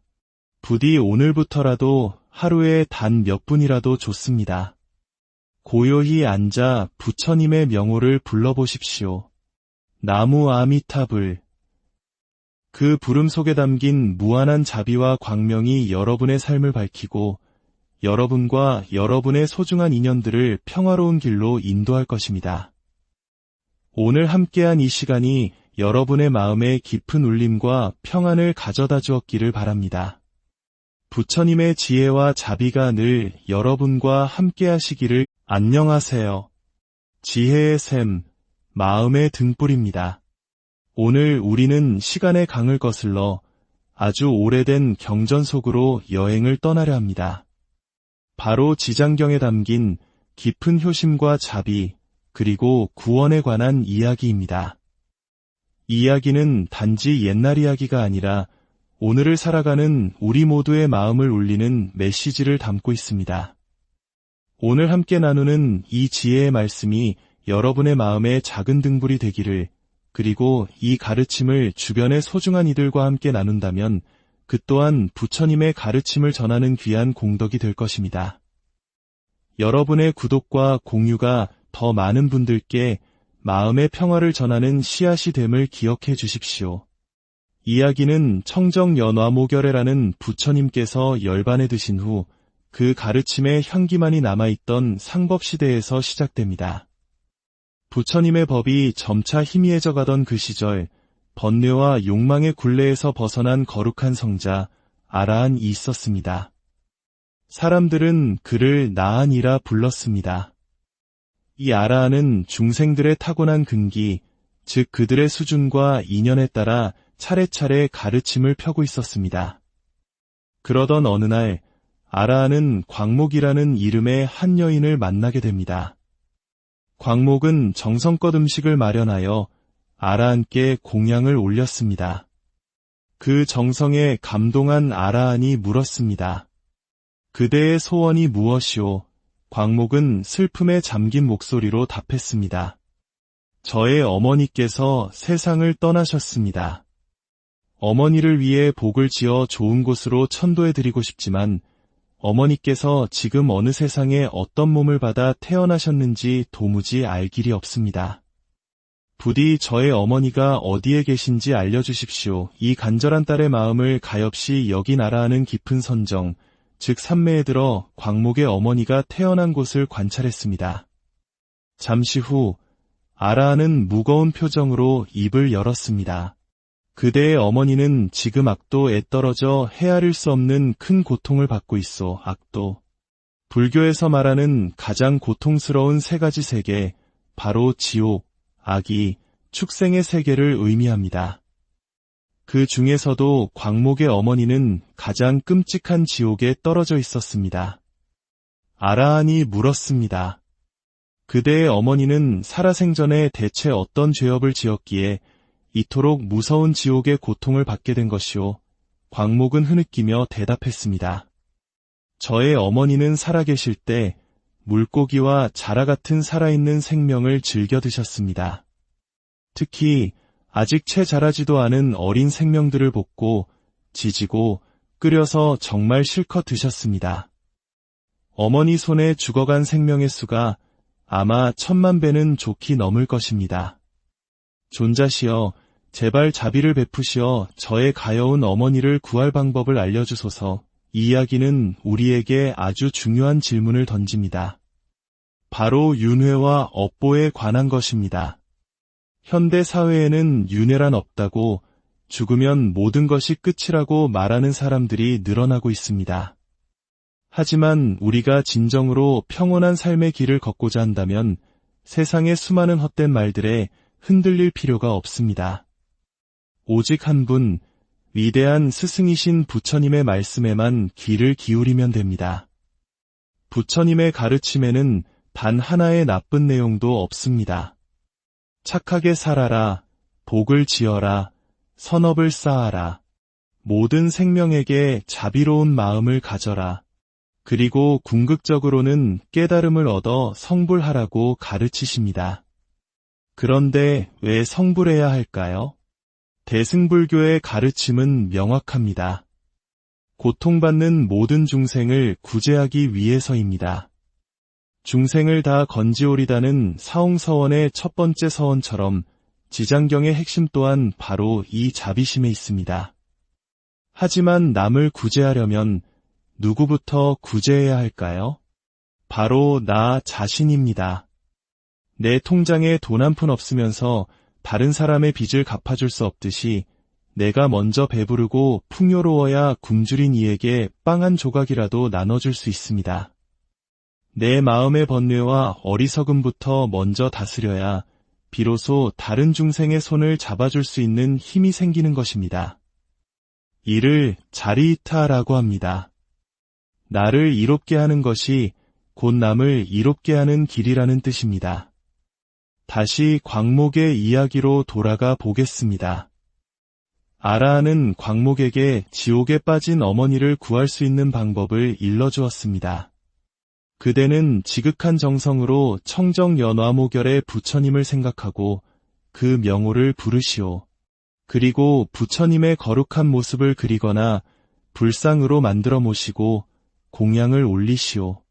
부디 오늘부터라도 하루에 단 몇 분이라도 좋습니다. 고요히 앉아 부처님의 명호를 불러보십시오. 나무 아미타불. 그 부름 속에 담긴 무한한 자비와 광명이 여러분의 삶을 밝히고 여러분과 여러분의 소중한 인연들을 평화로운 길로 인도할 것입니다. 오늘 함께한 이 시간이 여러분의 마음에 깊은 울림과 평안을 가져다 주었기를 바랍니다. 부처님의 지혜와 자비가 늘 여러분과 함께하시기를. 안녕하세요. 지혜의 샘, 마음의 등불입니다. 오늘 우리는 시간의 강을 거슬러 아주 오래된 경전 속으로 여행을 떠나려 합니다. 바로 지장경에 담긴 깊은 효심과 자비, 그리고 구원에 관한 이야기입니다. 이 이야기는 단지 옛날 이야기가 아니라 오늘을 살아가는 우리 모두의 마음을 울리는 메시지를 담고 있습니다. 오늘 함께 나누는 이 지혜의 말씀이 여러분의 마음에 작은 등불이 되기를, 그리고 이 가르침을 주변의 소중한 이들과 함께 나눈다면 그 또한 부처님의 가르침을 전하는 귀한 공덕이 될 것입니다. 여러분의 구독과 공유가 더 많은 분들께 마음의 평화를 전하는 씨앗이 됨을 기억해 주십시오. 이야기는 청정연화모결해라는 부처님께서 열반에 드신 후 그 가르침의 향기만이 남아있던 상법시대에서 시작됩니다. 부처님의 법이 점차 희미해져 가던 그 시절, 번뇌와 욕망의 굴레에서 벗어난 거룩한 성자 아라한이 있었습니다. 사람들은 그를 나한이라 불렀습니다. 이 아라한은 중생들의 타고난 근기, 즉 그들의 수준과 인연에 따라 차례차례 가르침을 펴고 있었습니다. 그러던 어느 날 아라한은 광목이라는 이름의 한 여인을 만나게 됩니다. 광목은 정성껏 음식을 마련하여 아라한께 공양을 올렸습니다. 그 정성에 감동한 아라한이 물었습니다. 그대의 소원이 무엇이오? 광목은 슬픔에 잠긴 목소리로 답했습니다. 저의 어머니께서 세상을 떠나셨습니다. 어머니를 위해 복을 지어 좋은 곳으로 천도해드리고 싶지만 어머니께서 지금 어느 세상에 어떤 몸을 받아 태어나셨는지 도무지 알 길이 없습니다. 부디 저의 어머니가 어디에 계신지 알려주십시오. 이 간절한 딸의 마음을 가엾이 여긴 아라한은 깊은 선정, 즉 산매에 들어 광목의 어머니가 태어난 곳을 관찰했습니다. 잠시 후 아라한은 무거운 표정으로 입을 열었습니다. 그대의 어머니는 지금 악도에 떨어져 헤아릴 수 없는 큰 고통을 받고 있어. 악도. 불교에서 말하는 가장 고통스러운 세 가지 세계, 바로 지옥, 악이, 축생의 세계를 의미합니다. 그 중에서도 광목의 어머니는 가장 끔찍한 지옥에 떨어져 있었습니다. 아라한이 물었습니다. 그대의 어머니는 살아생전에 대체 어떤 죄업을 지었기에 이토록 무서운 지옥의 고통을 받게 된 것이오? 광목은 흐느끼며 대답했습니다. 저의 어머니는 살아계실 때 물고기와 자라 같은 살아있는 생명을 즐겨 드셨습니다. 특히 아직 채 자라지도 않은 어린 생명들을 볶고 지지고 끓여서 정말 실컷 드셨습니다. 어머니 손에 죽어간 생명의 수가 아마 10,000배는 좋게 넘을 것입니다. 존자시여, 제발 자비를 베푸시어 저의 가여운 어머니를 구할 방법을 알려주소서. 이 이야기는 우리에게 아주 중요한 질문을 던집니다. 바로 윤회와 업보에 관한 것입니다. 현대 사회에는 윤회란 없다고, 죽으면 모든 것이 끝이라고 말하는 사람들이 늘어나고 있습니다. 하지만 우리가 진정으로 평온한 삶의 길을 걷고자 한다면 세상의 수많은 헛된 말들에 흔들릴 필요가 없습니다. 오직 한 분, 위대한 스승이신 부처님의 말씀에만 귀를 기울이면 됩니다. 부처님의 가르침에는 단 하나의 나쁜 내용도 없습니다. 착하게 살아라, 복을 지어라, 선업을 쌓아라, 모든 생명에게 자비로운 마음을 가져라, 그리고 궁극적으로는 깨달음을 얻어 성불하라고 가르치십니다. 그런데 왜 성불해야 할까요? 대승불교의 가르침은 명확합니다. 고통받는 모든 중생을 구제하기 위해서입니다. 중생을 다 건지오리다는 사홍서원의 첫 번째 서원처럼 지장경의 핵심 또한 바로 이 자비심에 있습니다. 하지만 남을 구제하려면 누구부터 구제해야 할까요? 바로 나 자신입니다. 내 통장에 돈 한 푼 없으면서 다른 사람의 빚을 갚아줄 수 없듯이 내가 먼저 배부르고 풍요로워야 굶주린 이에게 빵 한 조각이라도 나눠줄 수 있습니다. 내 마음의 번뇌와 어리석음부터 먼저 다스려야 비로소 다른 중생의 손을 잡아줄 수 있는 힘이 생기는 것입니다. 이를 자리이타라고 합니다. 나를 이롭게 하는 것이 곧 남을 이롭게 하는 길이라는 뜻입니다. 다시 광목의 이야기로 돌아가 보겠습니다. 아라한은 광목에게 지옥에 빠진 어머니를 구할 수 있는 방법을 일러주었습니다. 그대는 지극한 정성으로 청정연화모결의 부처님을 생각하고 그 명호를 부르시오. 그리고 부처님의 거룩한 모습을 그리거나 불상으로 만들어 모시고 공양을 올리시오.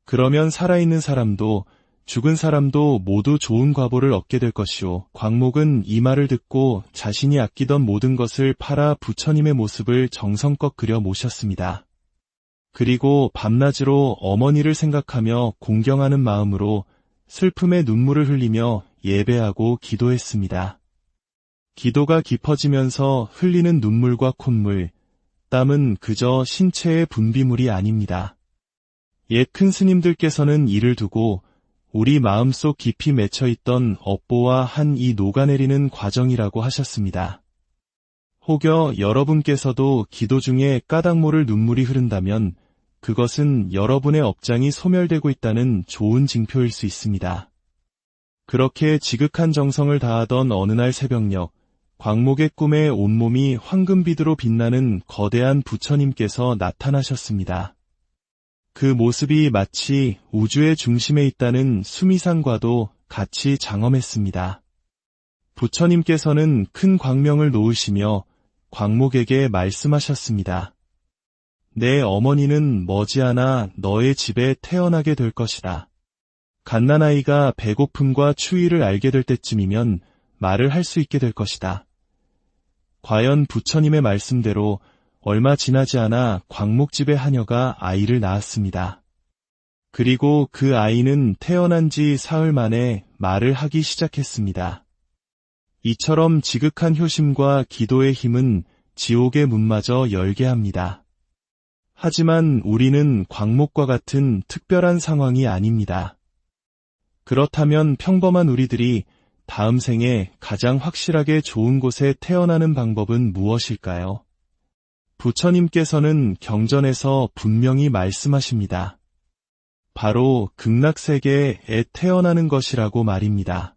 그러면 살아있는 사람도 죽은 사람도 모두 좋은 과보를 얻게 될 것이오. 광목은 이 말을 듣고 자신이 아끼던 모든 것을 팔아 부처님의 모습을 정성껏 그려 모셨습니다. 그리고 밤낮으로 어머니를 생각하며 공경하는 마음으로 슬픔의 눈물을 흘리며 예배하고 기도했습니다. 기도가 깊어지면서 흘리는 눈물과 콧물, 땀은 그저 신체의 분비물이 아닙니다. 옛 큰 스님들께서는 이를 두고 우리 마음속 깊이 맺혀있던 업보와 한이 녹아내리는 과정이라고 하셨습니다. 혹여 여러분께서도 기도 중에 까닭 모를 눈물이 흐른다면 그것은 여러분의 업장이 소멸되고 있다는 좋은 징표일 수 있습니다. 그렇게 지극한 정성을 다하던 어느 날 새벽녘, 광목의 꿈에 온몸이 황금빛으로 빛나는 거대한 부처님께서 나타나셨습니다. 그 모습이 마치 우주의 중심에 있다는 수미상과도 같이 장엄했습니다. 부처님께서는 큰 광명을 놓으시며 광목에게 말씀하셨습니다. 내 어머니는 머지않아 너의 집에 태어나게 될 것이다. 갓난아이가 배고픔과 추위를 알게 될 때쯤이면 말을 할 수 있게 될 것이다. 과연 부처님의 말씀대로 얼마 지나지 않아 광목집의 하녀가 아이를 낳았습니다. 그리고 그 아이는 태어난 지 사흘 만에 말을 하기 시작했습니다. 이처럼 지극한 효심과 기도의 힘은 지옥의 문마저 열게 합니다. 하지만 우리는 광목과 같은 특별한 상황이 아닙니다. 그렇다면 평범한 우리들이 다음 생에 가장 확실하게 좋은 곳에 태어나는 방법은 무엇일까요? 부처님께서는 경전에서 분명히 말씀하십니다. 바로 극락세계에 태어나는 것이라고 말입니다.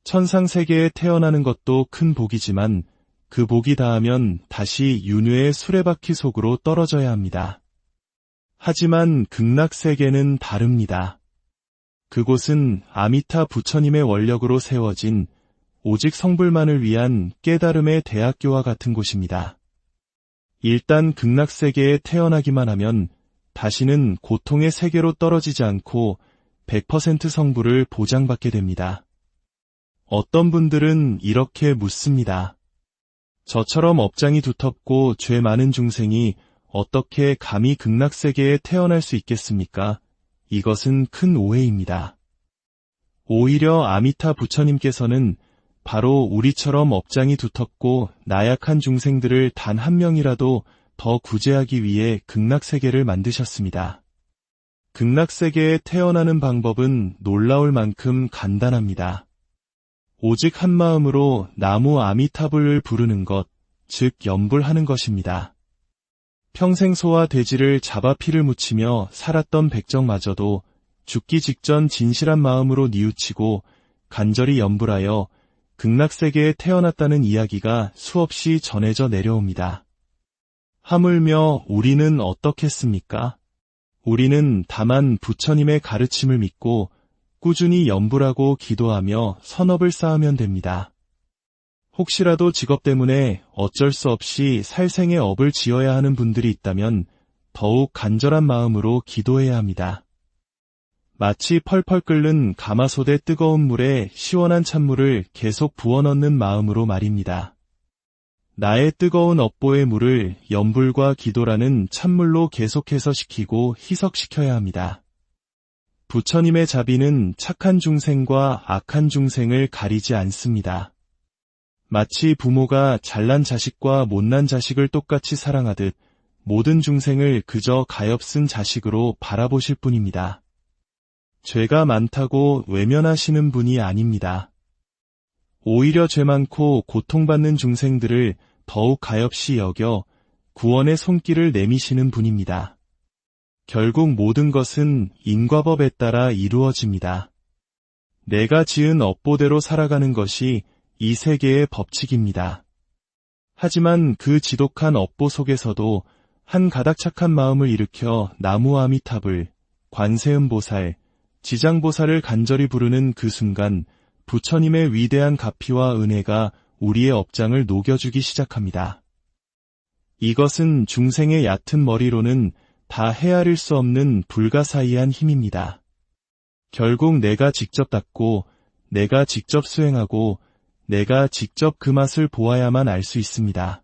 천상세계에 태어나는 것도 큰 복이지만 그 복이 닿으면 다시 윤회의 수레바퀴 속으로 떨어져야 합니다. 하지만 극락세계는 다릅니다. 그곳은 아미타 부처님의 원력으로 세워진 오직 성불만을 위한 깨달음의 대학교와 같은 곳입니다. 일단 극락세계에 태어나기만 하면 다시는 고통의 세계로 떨어지지 않고 100% 성불을 보장받게 됩니다. 어떤 분들은 이렇게 묻습니다. 저처럼 업장이 두텁고 죄 많은 중생이 어떻게 감히 극락세계에 태어날 수 있겠습니까? 이것은 큰 오해입니다. 오히려 아미타 부처님께서는 바로 우리처럼 업장이 두텁고 나약한 중생들을 단 한 명이라도 더 구제하기 위해 극락세계를 만드셨습니다. 극락세계에 태어나는 방법은 놀라울 만큼 간단합니다. 오직 한 마음으로 나무 아미타불을 부르는 것, 즉 염불하는 것입니다. 평생 소와 돼지를 잡아 피를 묻히며 살았던 백정마저도 죽기 직전 진실한 마음으로 뉘우치고 간절히 염불하여 극락세계에 태어났다는 이야기가 수없이 전해져 내려옵니다. 하물며 우리는 어떻겠습니까? 우리는 다만 부처님의 가르침을 믿고 꾸준히 염불하고 기도하며 선업을 쌓으면 됩니다. 혹시라도 직업 때문에 어쩔 수 없이 살생의 업을 지어야 하는 분들이 있다면 더욱 간절한 마음으로 기도해야 합니다. 마치 펄펄 끓는 가마솥의 뜨거운 물에 시원한 찬물을 계속 부어넣는 마음으로 말입니다. 나의 뜨거운 업보의 물을 염불과 기도라는 찬물로 계속해서 식히고 희석시켜야 합니다. 부처님의 자비는 착한 중생과 악한 중생을 가리지 않습니다. 마치 부모가 잘난 자식과 못난 자식을 똑같이 사랑하듯 모든 중생을 그저 가엾은 자식으로 바라보실 뿐입니다. 죄가 많다고 외면하시는 분이 아닙니다. 오히려 죄 많고 고통받는 중생들을 더욱 가엾이 여겨 구원의 손길을 내미시는 분입니다. 결국 모든 것은 인과법에 따라 이루어집니다. 내가 지은 업보대로 살아가는 것이 이 세계의 법칙입니다. 하지만 그 지독한 업보 속에서도 한 가닥 착한 마음을 일으켜 나무 아미타불, 관세음보살, 지장보살을 간절히 부르는 그 순간 부처님의 위대한 가피와 은혜가 우리의 업장을 녹여주기 시작합니다. 이것은 중생의 얕은 머리로는 다 헤아릴 수 없는 불가사의한 힘입니다. 결국 내가 직접 닦고 내가 직접 수행하고 내가 직접 그 맛을 보아야만 알 수 있습니다.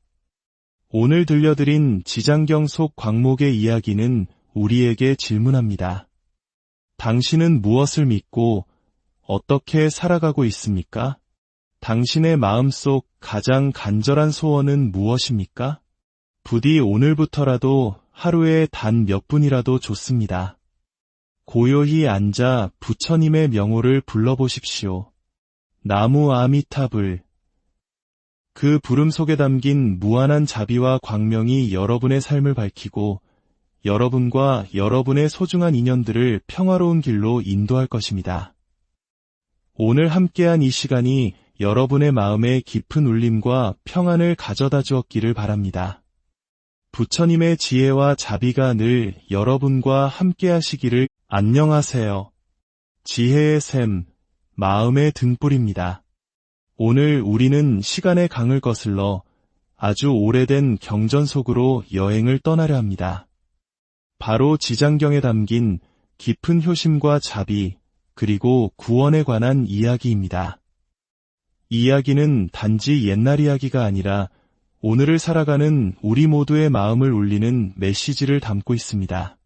오늘 들려드린 지장경 속 광목의 이야기는 우리에게 질문합니다. 당신은 무엇을 믿고 어떻게 살아가고 있습니까? 당신의 마음속 가장 간절한 소원은 무엇입니까? 부디 오늘부터라도 하루에 단 몇 분이라도 좋습니다. 고요히 앉아 부처님의 명호를 불러보십시오. 나무 아미타불. 그 부름 속에 담긴 무한한 자비와 광명이 여러분의 삶을 밝히고 여러분과 여러분의 소중한 인연들을 평화로운 길로 인도할 것입니다. 오늘 함께한 이 시간이 여러분의 마음에 깊은 울림과 평안을 가져다 주었기를 바랍니다. 부처님의 지혜와 자비가 늘 여러분과 함께하시기를. 안녕하세요. 지혜의 샘, 마음의 등불입니다. 오늘 우리는 시간의 강을 거슬러 아주 오래된 경전 속으로 여행을 떠나려 합니다. 바로 지장경에 담긴 깊은 효심과 자비, 그리고 구원에 관한 이야기입니다. 이 이야기는 단지 옛날 이야기가 아니라 오늘을 살아가는 우리 모두의 마음을 울리는 메시지를 담고 있습니다.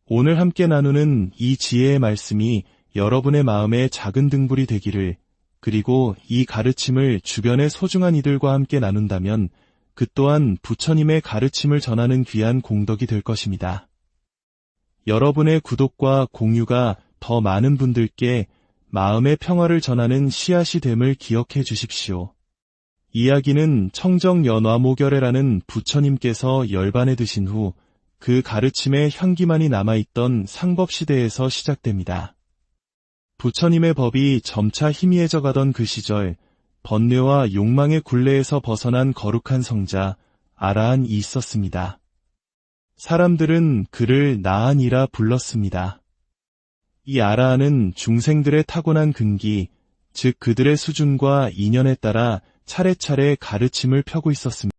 오늘 함께 나누는 이 지혜의 말씀이 여러분의 마음에 작은 등불이 되기를, 그리고 이 가르침을 주변의 소중한 이들과 함께 나눈다면 그 또한 부처님의 가르침을 전하는 귀한 공덕이 될 것입니다. 여러분의 구독과 공유가 더 많은 분들께 마음의 평화를 전하는 씨앗이 됨을 기억해 주십시오. 이야기는 청정연화모결해라는 부처님께서 열반에 드신 후 그 가르침의 향기만이 남아있던 상법시대에서 시작됩니다. 부처님의 법이 점차 희미해져 가던 그 시절, 번뇌와 욕망의 굴레에서 벗어난 거룩한 성자 아라한이 있었습니다. 사람들은 그를 나한이라 불렀습니다. 이 아라한은 중생들의 타고난 근기, 즉 그들의 수준과 인연에 따라 차례차례 가르침을 펴고 있었습니다.